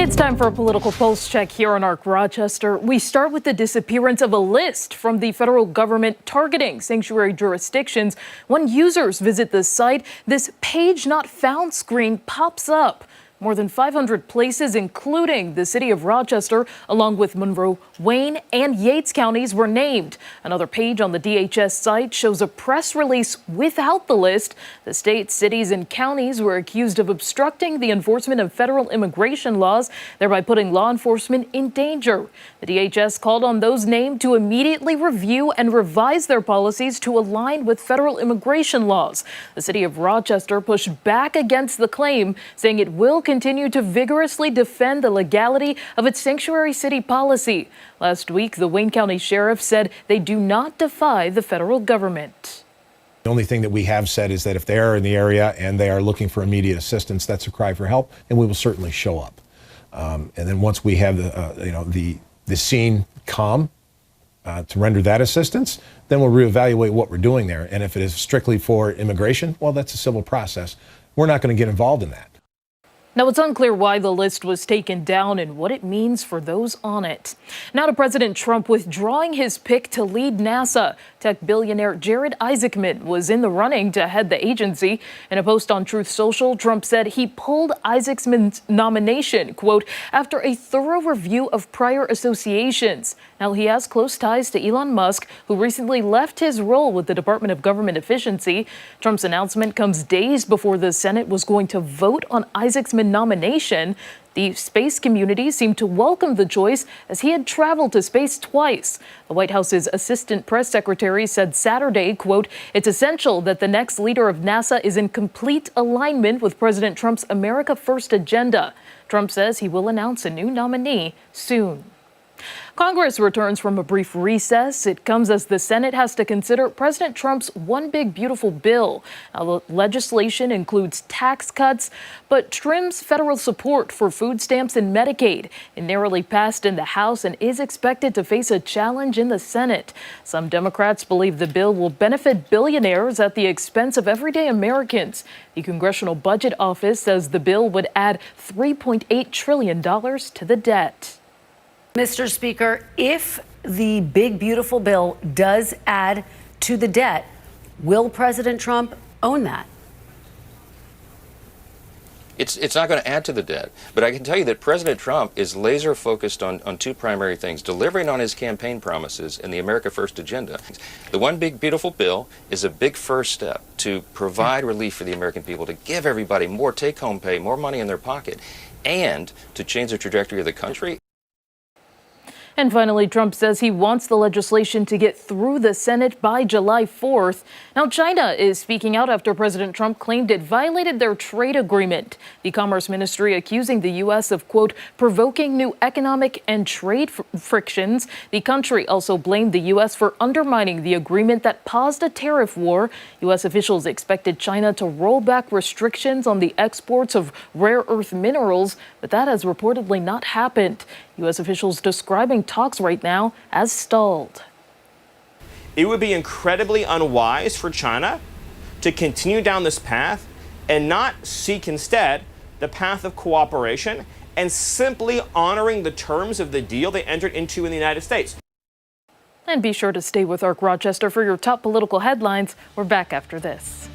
Speaker 3: It's time for a political pulse check here on ARC Rochester. We start with the disappearance of a list from the federal government targeting sanctuary jurisdictions. When users visit the site, this page not found screen pops up. More than 500 places, including the city of Rochester, along with Monroe, Wayne, and Yates counties, were named. Another page on the DHS site shows a press release without the list. The states, cities, and counties were accused of obstructing the enforcement of federal immigration laws, thereby putting law enforcement in danger. The DHS called on those named to immediately review and revise their policies to align with federal immigration laws. The city of Rochester pushed back against the claim, saying it will continue to vigorously defend the legality of its sanctuary city policy. Last week, the Wayne County Sheriff said they do not defy the federal government.
Speaker 10: The only thing that we have said is that if they are in the area and they are looking for immediate assistance, that's a cry for help, and we will certainly show up. And then once we have the scene calm to render that assistance, then we'll reevaluate what we're doing there. And if it is strictly for immigration, well, that's a civil process. We're not going to get involved in that.
Speaker 3: Now, it's unclear why the list was taken down and what it means for those on it. Now to President Trump withdrawing his pick to lead NASA. Tech billionaire Jared Isaacman was in the running to head the agency. In a post on Truth Social, Trump said he pulled Isaacman's nomination, quote, after a thorough review of prior associations. Now, he has close ties to Elon Musk, who recently left his role with the Department of Government Efficiency. Trump's announcement comes days before the Senate was going to vote on Isaacman's nomination. The space community seemed to welcome the choice as he had traveled to space twice. The White House's assistant press secretary said Saturday, quote, it's essential that the next leader of NASA is in complete alignment with President Trump's America First agenda. Trump says he will announce a new nominee soon. Congress returns from a brief recess. It comes as the Senate has to consider President Trump's One Big Beautiful Bill. Now, the legislation includes tax cuts, but trims federal support for food stamps and Medicaid. It narrowly passed in the House and is expected to face a challenge in the Senate. Some Democrats believe the bill will benefit billionaires at the expense of everyday Americans. The Congressional Budget Office says the bill would add $3.8 trillion to the debt.
Speaker 11: Mr. Speaker, if the big, beautiful bill does add to the debt, will President Trump own that?
Speaker 12: It's not going to add to the debt, but I can tell you that President Trump is laser focused on two primary things: delivering on his campaign promises and the America First agenda. The One Big Beautiful Bill is a big first step to provide relief for the American people, to give everybody more take-home pay, more money in their pocket, and to change the trajectory of the country.
Speaker 3: And finally, Trump says he wants the legislation to get through the Senate by July 4th. Now, China is speaking out after President Trump claimed it violated their trade agreement. The Commerce Ministry accusing the U.S. of, quote, provoking new economic and trade frictions. The country also blamed the U.S. for undermining the agreement that paused a tariff war. U.S. officials expected China to roll back restrictions on the exports of rare earth minerals, but that has reportedly not happened. U.S. officials describing talks right now as stalled.
Speaker 13: It would be incredibly unwise for China to continue down this path and not seek instead the path of cooperation and simply honoring the terms of the deal they entered into in the United States.
Speaker 3: And be sure to stay with ARC Rochester for your top political headlines. We're back after this.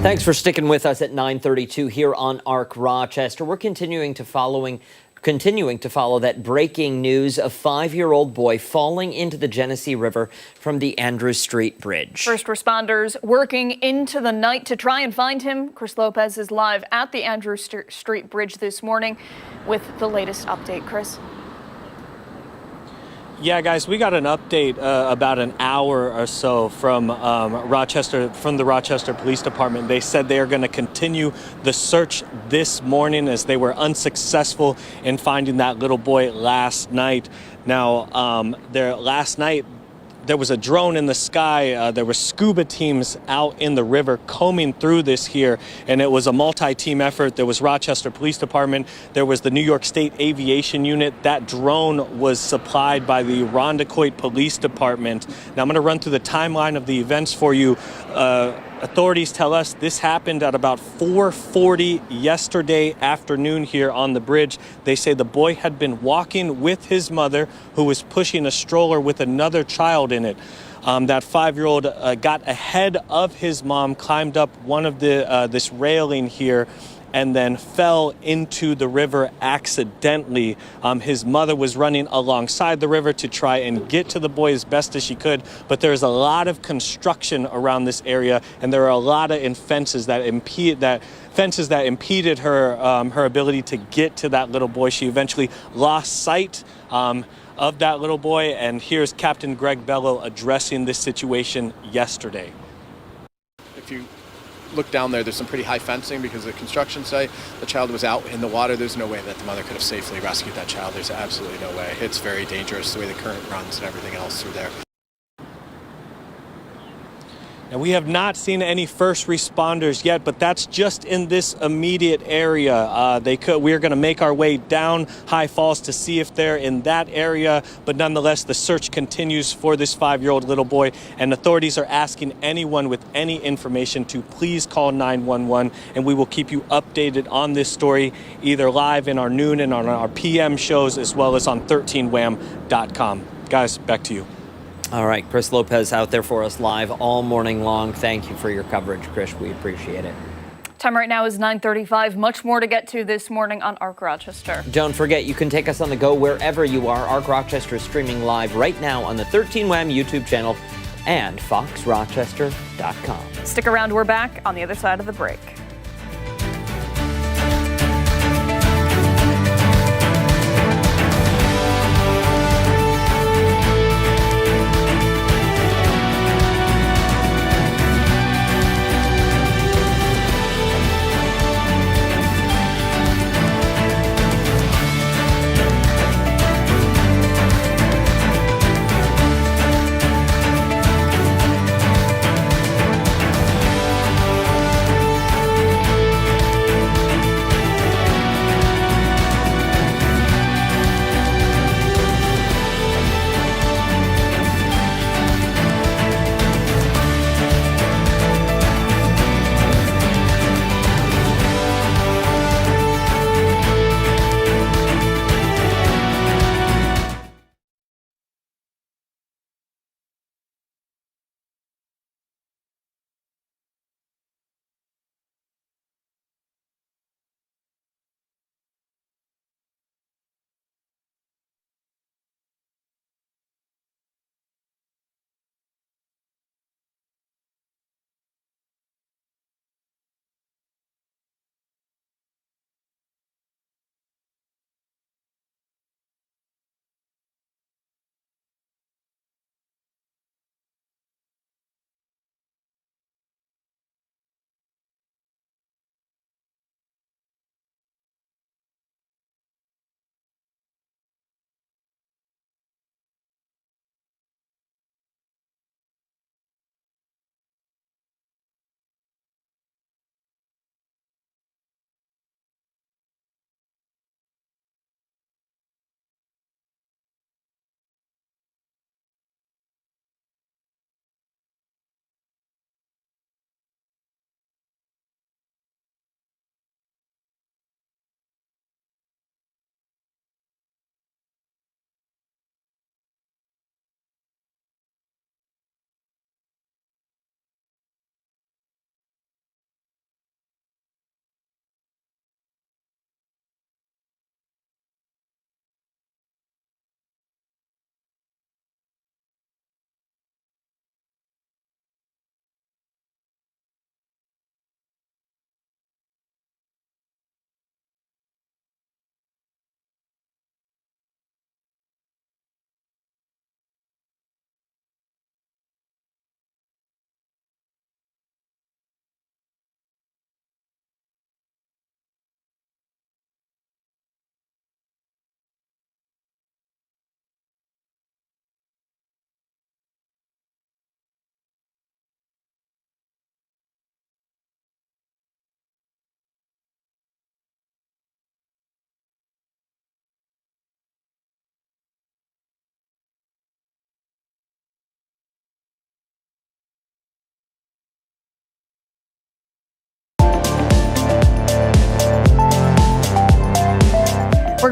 Speaker 2: Thanks for sticking with us at 9:32 here on ARC Rochester. We're continuing to follow that breaking news of 5-year-old boy falling into the Genesee River from the Andrews Street Bridge.
Speaker 1: First responders working into the night to try and find him. Chris Lopez is live at the Andrews Street Bridge this morning with the latest update. Chris.
Speaker 4: Yeah, guys, we got an update about an hour or so from the Rochester Police Department. They said they are going to continue the search this morning as they were unsuccessful in finding that little boy last night. Now, last night, there was a drone in the sky. There were scuba teams out in the river combing through this here, and it was a multi-team effort. There was Rochester Police Department. There was the New York State Aviation Unit. That drone was supplied by the Rondequoit Police Department. Now, I'm going to run through the timeline of the events for you. Authorities tell us this happened at about 4:40 yesterday afternoon here on the bridge. They say the boy had been walking with his mother, who was pushing a stroller with another child in it. That 5-year-old got ahead of his mom, climbed up one of this railing here, and then fell into the river accidentally. His mother was running alongside the river to try and get to the boy as best as she could, but there's a lot of construction around this area, and there are a lot of fences that impeded her her ability to get to that little boy. She eventually lost sight of that little boy, and here's Captain Greg Bello addressing this situation yesterday.
Speaker 5: If you look down there's some pretty high fencing because the construction site. The child was out in the water. There's no way that the mother could have safely rescued that child. There's absolutely no way. It's very dangerous the way the current runs and everything else through there.
Speaker 4: Now, we have not seen any first responders yet, but that's just in this immediate area. We're going to make our way down High Falls to see if they're in that area, but nonetheless, the search continues for this 5-year-old little boy, and authorities are asking anyone with any information to please call 911, and we will keep you updated on this story, either live in our noon and on our PM shows, as well as on 13wham.com. Guys, back to you.
Speaker 2: All right, Chris Lopez out there for us live all morning long. Thank you for your coverage, Chris. We appreciate it.
Speaker 1: Time right now is 9:35. Much more to get to this morning on ARC Rochester.
Speaker 2: Don't forget, you can take us on the go wherever you are. ARC Rochester is streaming live right now on the 13wham YouTube channel and foxrochester.com.
Speaker 1: Stick around. We're back on the other side of the break.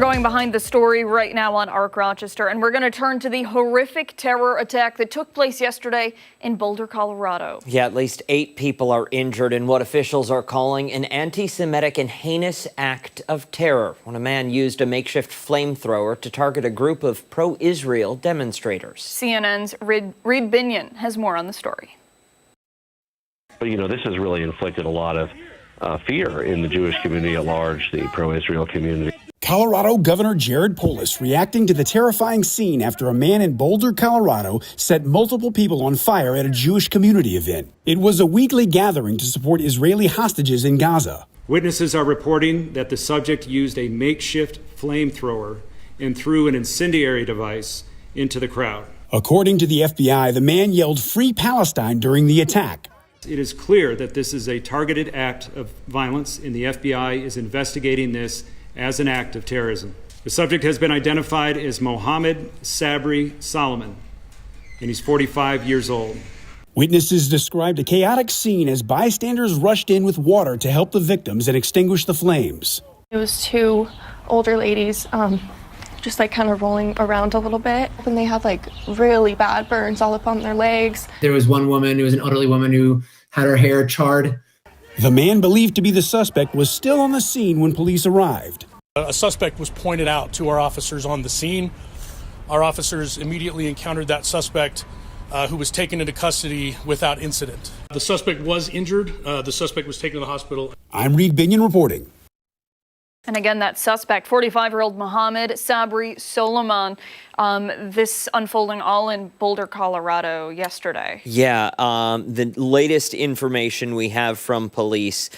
Speaker 1: going behind the story right now on ARC Rochester, and we're going to turn to the horrific terror attack that took place yesterday in Boulder, Colorado.
Speaker 2: Yeah, at least 8 people are injured in what officials are calling an anti-Semitic and heinous act of terror when a man used a makeshift flamethrower to target a group of pro-Israel demonstrators.
Speaker 1: CNN's Reed Binion has more on the story.
Speaker 14: But, this has really inflicted a lot of fear in the Jewish community at large, the pro-Israel community.
Speaker 15: Colorado Governor Jared Polis reacting to the terrifying scene after a man in Boulder, Colorado, set multiple people on fire at a Jewish community event. It was a weekly gathering to support Israeli hostages in Gaza.
Speaker 16: Witnesses are reporting that the subject used a makeshift flamethrower and threw an incendiary device into the crowd.
Speaker 15: According to the FBI, the man yelled "Free Palestine" during the attack.
Speaker 16: It is clear that this is a targeted act of violence, and the FBI is investigating this as an act of terrorism. The subject has been identified as Mohammed Sabri Solomon, and he's 45 years old.
Speaker 15: Witnesses described a chaotic scene as bystanders rushed in with water to help the victims and extinguish the flames.
Speaker 17: It was 2 older ladies, just kind of rolling around a little bit, and they had really bad burns all up on their legs.
Speaker 18: There was one woman, it was an elderly woman who had her hair charred.
Speaker 15: The man believed to be the suspect was still on the scene when police arrived.
Speaker 19: A suspect was pointed out to our officers on the scene. Our officers immediately encountered that suspect, who was taken into custody without incident. The suspect was injured. The suspect was taken to the hospital.
Speaker 15: I'm Reed Binion reporting.
Speaker 1: And again, that suspect, 45-year-old Mohammed Sabri Solomon, this unfolding all in Boulder, Colorado yesterday.
Speaker 2: Yeah, the latest information we have from police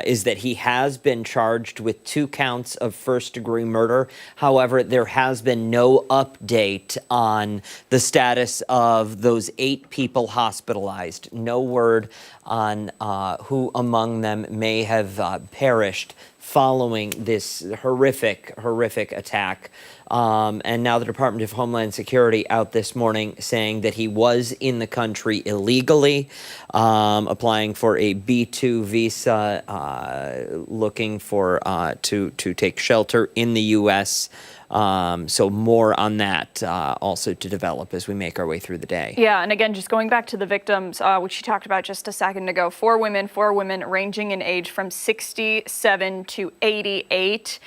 Speaker 2: is that he has been charged with 2 counts of first-degree murder. However, there has been no update on the status of those 8 people hospitalized. No word on who among them may have perished following this horrific attack. And now the Department of Homeland Security out this morning saying that he was in the country illegally, applying for a B-2 visa, looking for to take shelter in the U.S. So more on that also to develop as we make our way through the day.
Speaker 1: Yeah, and again, just going back to the victims, which you talked about just a second ago, 4 women ranging in age from 67 to 88.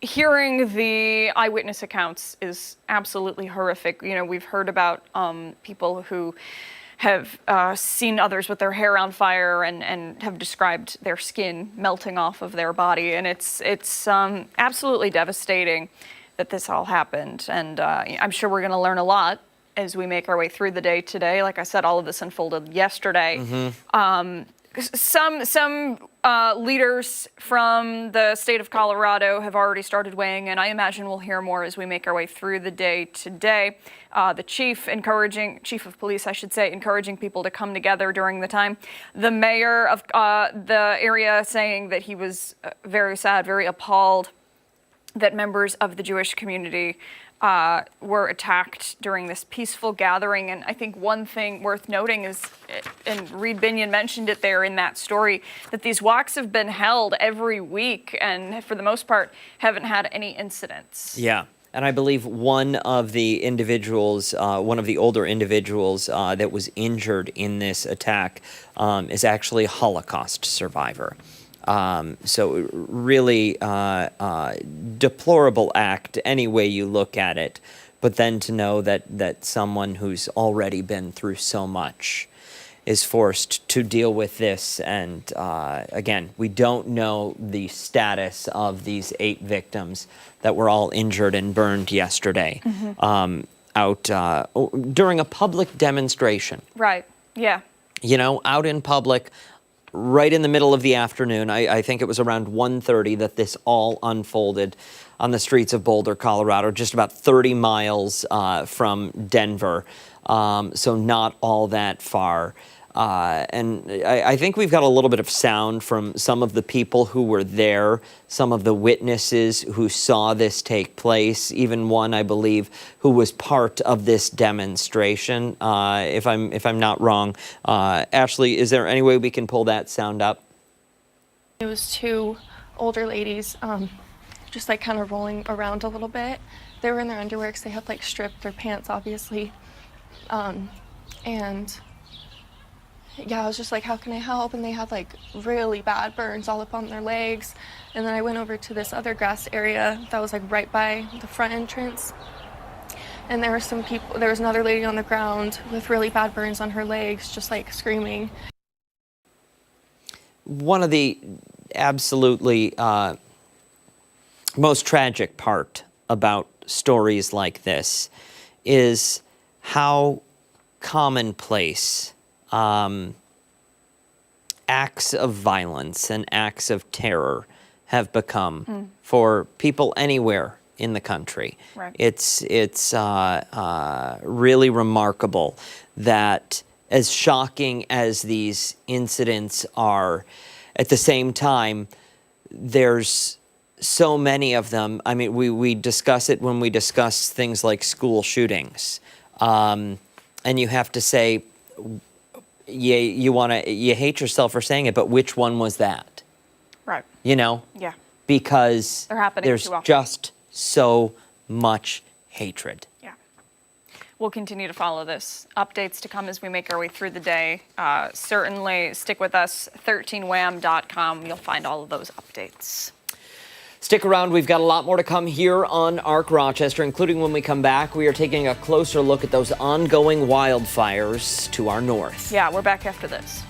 Speaker 1: Hearing the eyewitness accounts is absolutely horrific. We've heard about people who have seen others with their hair on fire and have described their skin melting off of their body. And it's absolutely devastating that this all happened. And I'm sure we're going to learn a lot as we make our way through the day today. Like I said, all of this unfolded yesterday.
Speaker 2: Mm-hmm.
Speaker 1: Some leaders from the state of Colorado have already started weighing in. I imagine we'll hear more as we make our way through the day today. The chief of police, encouraging people to come together during the time. The mayor of the area saying that he was very sad, very appalled that members of the Jewish community were attacked during this peaceful gathering. And I think one thing worth noting is, and Reed Binion mentioned it there in that story, that these walks have been held every week and for the most part haven't had any incidents.
Speaker 2: Yeah. And I believe one of the individuals, one of the older individuals that was injured in this attack is actually a Holocaust survivor. So really deplorable act any way you look at it. But then to know that someone who's already been through so much is forced to deal with this. And again, we don't know the status of these 8 victims that were all injured and burned yesterday out during a public demonstration.
Speaker 1: Right, yeah.
Speaker 2: Out in public, right in the middle of the afternoon. I think it was around 1:30 that this all unfolded on the streets of Boulder, Colorado, just about 30 miles from Denver, so not all that far. And I think we've got a little bit of sound from some of the people who were there, some of the witnesses who saw this take place, even one, I believe, who was part of this demonstration, if I'm not wrong. Ashley, is there any way we can pull that sound up?
Speaker 17: It was 2 older ladies, just like kind of rolling around a little bit. They were in their underwear because they had like stripped their pants, obviously. And yeah, I was just like, how can I help? And they had like really bad burns all up on their legs. And then I went over to this other grass area that was like right by the front entrance. And there were some people, there was another lady on the ground with really bad burns on her legs, just like screaming.
Speaker 2: One of the absolutely most tragic part about stories like this is how commonplace acts of violence and acts of terror have become for people anywhere in the country.
Speaker 1: Right.
Speaker 2: It's really remarkable that, as shocking as these incidents are, at the same time, there's so many of them. I mean, we discuss it when we discuss things like school shootings, and you have to say, you hate yourself for saying it, but which one was that?
Speaker 1: Right.
Speaker 2: You know?
Speaker 1: Yeah.
Speaker 2: Because
Speaker 1: They're happening
Speaker 2: there's
Speaker 1: too often.
Speaker 2: just so much hatred.
Speaker 1: Yeah. We'll continue to follow this. Updates to come as we make our way through the day. Certainly stick with us, 13wham.com. You'll find all of those updates.
Speaker 2: Stick around. We've got a lot more to come here on ARC Rochester, including when we come back. We are taking a closer look at those ongoing wildfires to our north.
Speaker 1: Yeah, we're back after this.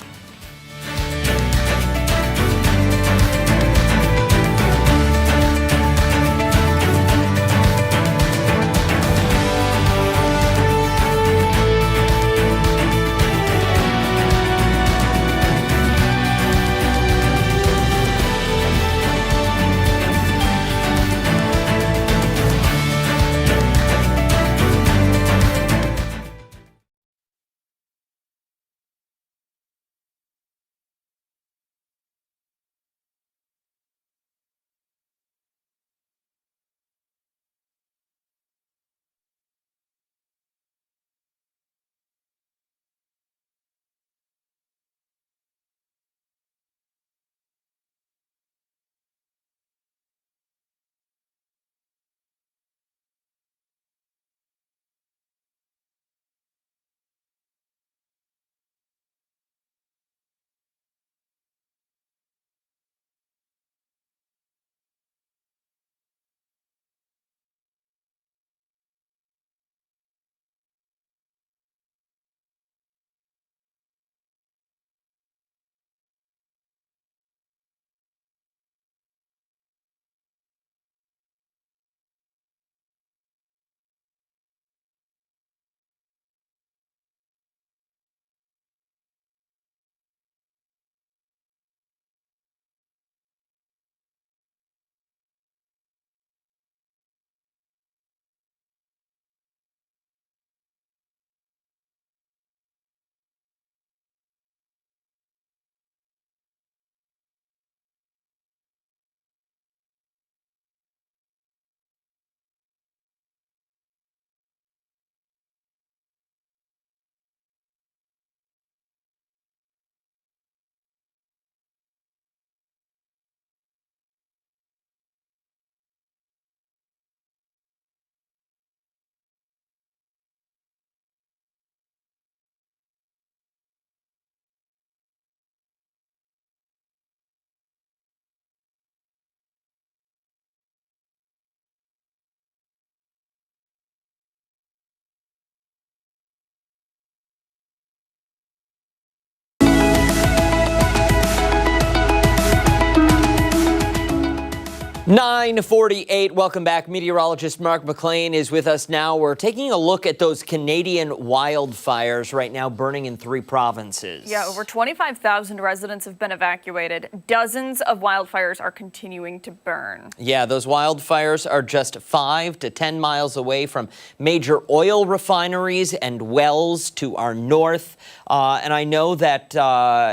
Speaker 2: (9:48). Welcome back. Meteorologist Mark McLean is with us now. We're taking a look at those Canadian wildfires right now burning in 3 provinces.
Speaker 1: Yeah, over 25,000 residents have been evacuated. Dozens of wildfires are continuing to burn.
Speaker 2: Yeah, those wildfires are just 5 to 10 miles away from major oil refineries and wells to our north. And I know that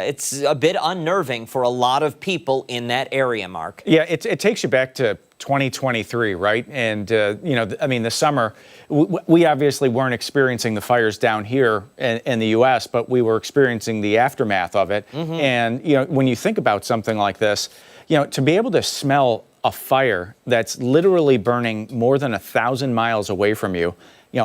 Speaker 2: it's a bit unnerving for a lot of people in that area, Mark.
Speaker 6: Yeah, it takes you back to 2023, right? And, the summer, we obviously weren't experiencing the fires down here in the U.S., but we were experiencing the aftermath of it. And, when you think about something like this, to be able to smell a fire that's literally burning more than 1,000 miles away from you,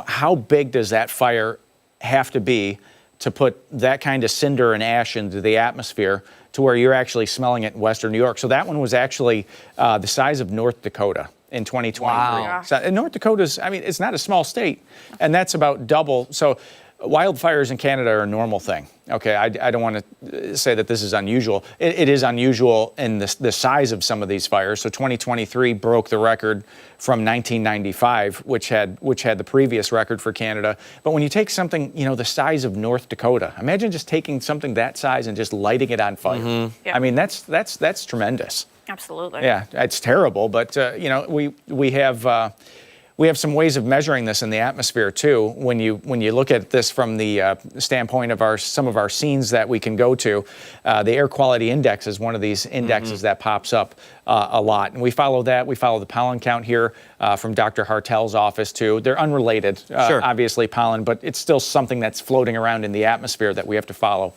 Speaker 6: how big does that fire have to be to put that kind of cinder and ash into the atmosphere to where you're actually smelling it in western New York? So that one was actually the size of North Dakota in 2023.
Speaker 2: Wow.
Speaker 6: So, and North Dakota's, it's not a small state, and that's about double. So wildfires in Canada are a normal thing. Okay, I don't want to say that this is unusual. It is unusual in the size of some of these fires. So 2023 broke the record from 1995, which had the previous record for Canada. But when you take something, the size of North Dakota, imagine just taking something that size and just lighting it on fire.
Speaker 1: Mm-hmm. Yeah.
Speaker 6: I mean, that's tremendous.
Speaker 1: Absolutely.
Speaker 6: Yeah, it's terrible, but we have some ways of measuring this in the atmosphere too. When you look at this from the standpoint of some of our scenes that we can go to, the air quality index is one of these indexes that pops up a lot, and we follow that. We follow the pollen count here from Dr. Hartel's office too. They're unrelated,
Speaker 2: Sure.
Speaker 6: obviously pollen, but it's still something that's floating around in the atmosphere that we have to follow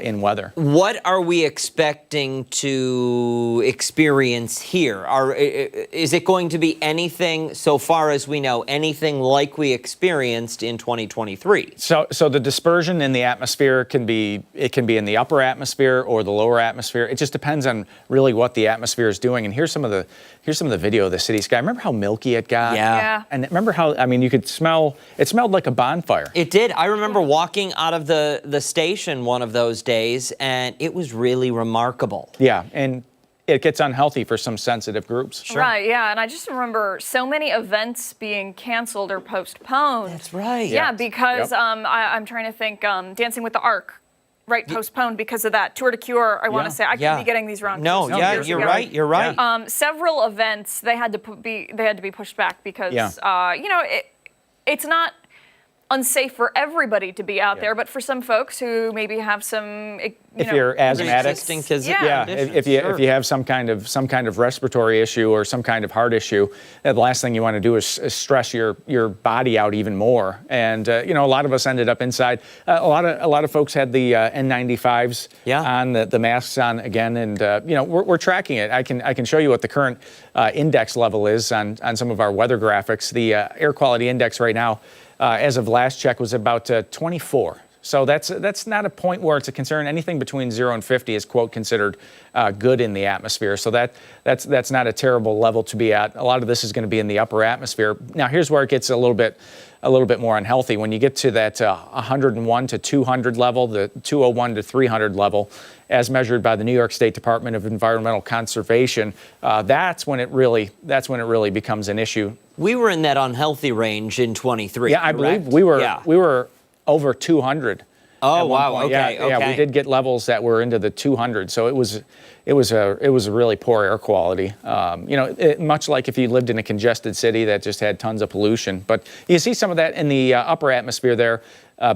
Speaker 6: in weather.
Speaker 2: What are we expecting to experience here? Is it going to be anything, so far as we know, anything like we experienced in 2023?
Speaker 6: So the dispersion in the atmosphere can be in the upper atmosphere or the lower atmosphere. It just depends on really what the atmosphere is doing. And here's some of the video of the city sky. Remember how milky it got?
Speaker 2: Yeah.
Speaker 6: And remember how, you could smell, it smelled like a bonfire.
Speaker 2: It did. I remember walking out of the station one of those days, and it was really remarkable.
Speaker 6: Yeah, and it gets unhealthy for some sensitive groups.
Speaker 1: Right, yeah, and I just remember so many events being canceled or postponed.
Speaker 2: That's right.
Speaker 1: Yeah, because I'm trying to think, Dancing with the ARC, right, postponed because of that. Tour de Cure, I want to say. I could be getting these wrong.
Speaker 2: No, yeah, you're right. You're right.
Speaker 1: Several events, they had to be pushed back because, it's not unsafe for everybody to be out there, but for some folks who maybe have some,
Speaker 6: if you're asthmatic, if you have some kind of respiratory issue or some kind of heart issue, the last thing you want to do is stress your body out even more. And a lot of us ended up inside. A lot of folks had the N95s on, the masks on again, and we're tracking it. I can show you what the current index level is on some of our weather graphics. The air quality index right now, as of last check, was about 24. So that's not a point where it's a concern. Anything between 0 and 50 is, quote, considered good in the atmosphere. So that's not a terrible level to be at. A lot of this is going to be in the upper atmosphere. Now, here's where it gets a little bit more unhealthy. When you get to that 101 to 200 level, the 201 to 300 level, as measured by the New York State Department of Environmental Conservation, that's when it really becomes an issue.
Speaker 2: We were in that unhealthy range in 23.
Speaker 6: Yeah, I believe we were over 200.
Speaker 2: Oh wow! Okay,
Speaker 6: yeah, we did get levels that were into the 200. So it was a really poor air quality. Much like if you lived in a congested city that just had tons of pollution. But you see some of that in the upper atmosphere there,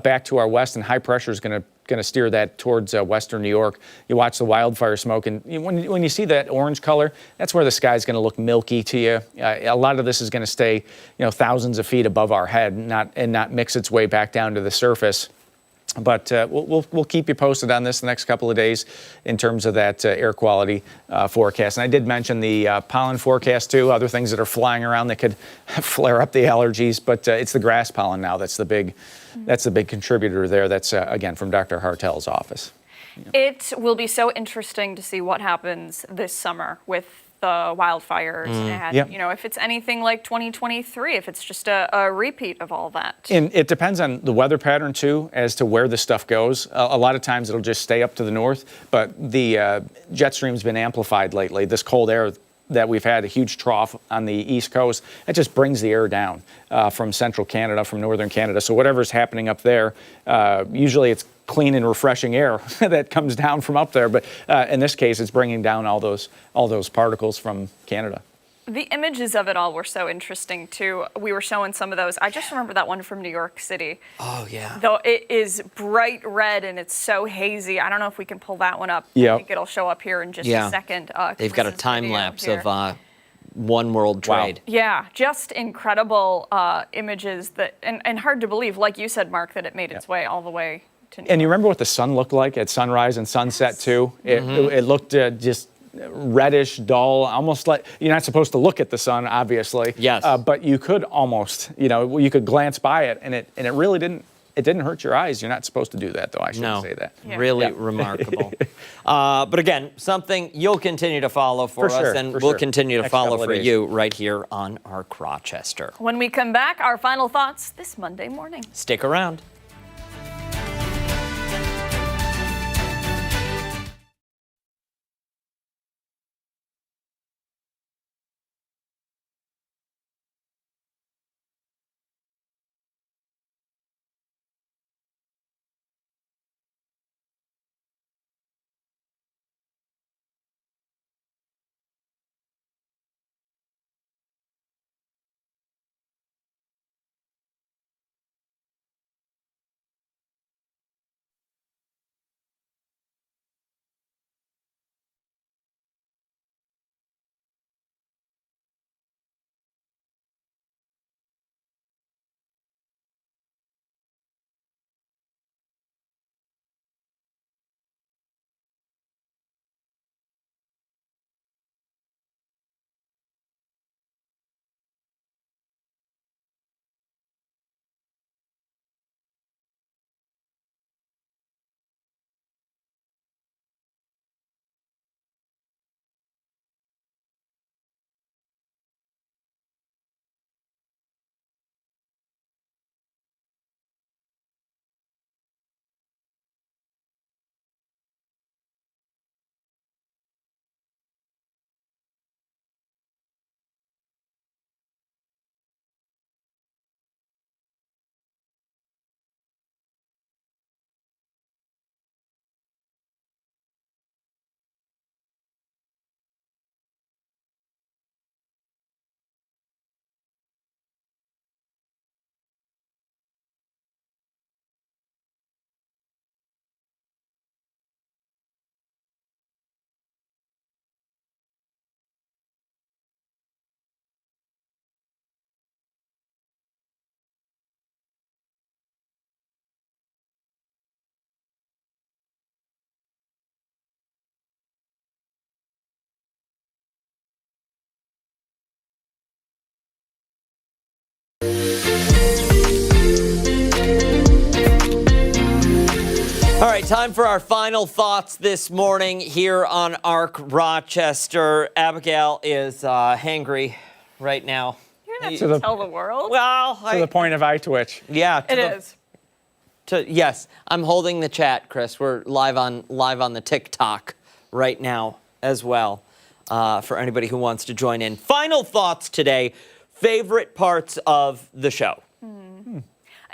Speaker 6: back to our west, and high pressure is going to steer that towards western New York. You watch the wildfire smoke, and when you see that orange color, that's where the sky's going to look milky to you. A lot of this is going to stay, thousands of feet above our head, and not mix its way back down to the surface. But we'll keep you posted on this the next couple of days in terms of that air quality forecast. And I did mention the pollen forecast too, other things that are flying around that could flare up the allergies. But it's the grass pollen now that's the big contributor there. That's again from Dr. Hartel's office.
Speaker 1: It will be so interesting to see what happens this summer with the wildfires and if it's anything like 2023, if it's just a repeat of all that.
Speaker 6: And it depends on the weather pattern too as to where this stuff goes. A lot of times it'll just stay up to the north, but the jet stream's been amplified lately. This cold air that we've had, a huge trough on the East Coast, that just brings the air down from central Canada, from northern Canada. So whatever's happening up there, usually it's clean and refreshing air that comes down from up there. But in this case, it's bringing down all those particles from Canada.
Speaker 1: The images of it all were so interesting too. We were showing some of those. I just remember that one from New York City.
Speaker 2: Oh yeah.
Speaker 1: Though it is bright red and it's so hazy. I don't know if we can pull that one up.
Speaker 6: Yeah.
Speaker 1: I think it'll show up here in just a second.
Speaker 2: They've got a time lapse of one world trade.
Speaker 1: Wow. Yeah, just incredible images that and hard to believe, like you said, Mark, that it made its way all the way to New York.
Speaker 6: And you remember what the sun looked like at sunrise and sunset too? It looked just reddish, dull, almost like you're not supposed to look at the sun, obviously.
Speaker 2: Yes.
Speaker 6: But you could almost, you could glance by it, and it really didn't. It didn't hurt your eyes. You're not supposed to do that, though. I shouldn't say that.
Speaker 2: Really remarkable. But again, something you'll continue to follow for us, and we'll continue to follow for you right here on ARC Rochester.
Speaker 1: When we come back, our final thoughts this Monday morning.
Speaker 2: Stick around. All right, time for our final thoughts this morning here on ARC Rochester. Abigail is hangry right now.
Speaker 1: You're not to tell the world.
Speaker 2: Well,
Speaker 6: to the point of eye twitch.
Speaker 2: Yeah,
Speaker 1: it is.
Speaker 2: Yes, I'm holding the chat, Chris. We're live on the TikTok right now as well. For anybody who wants to join in. Final thoughts today. Favorite parts of the show.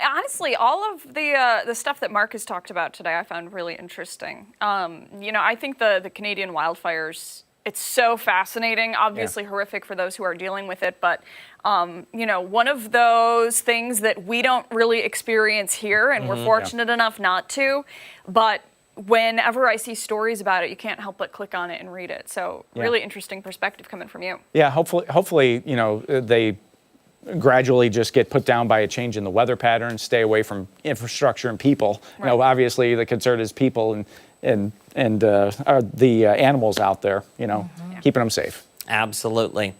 Speaker 1: Honestly, all of the stuff that Mark has talked about today, I found really interesting. I think the Canadian wildfires, it's so fascinating. Obviously horrific for those who are dealing with it, but one of those things that we don't really experience here, and we're fortunate enough not to. But whenever I see stories about it, you can't help but click on it and read it. So really interesting perspective coming from you.
Speaker 6: Yeah, hopefully, they gradually just get put down by a change in the weather patterns, stay away from infrastructure and people.
Speaker 1: Right.
Speaker 6: Obviously the concern is people and the animals out there, keeping them safe.
Speaker 2: Absolutely.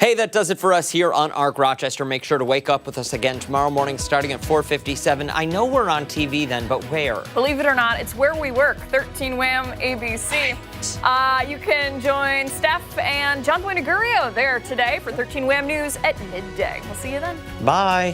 Speaker 2: Hey, that does it for us here on ARC Rochester. Make sure to wake up with us again tomorrow morning starting at 4:57. I know we're on TV then, but where?
Speaker 1: Believe it or not, it's where we work, 13 Wham ABC. You can join Steph and John Buenagurio there today for 13 Wham News at midday. We'll see you then.
Speaker 2: Bye.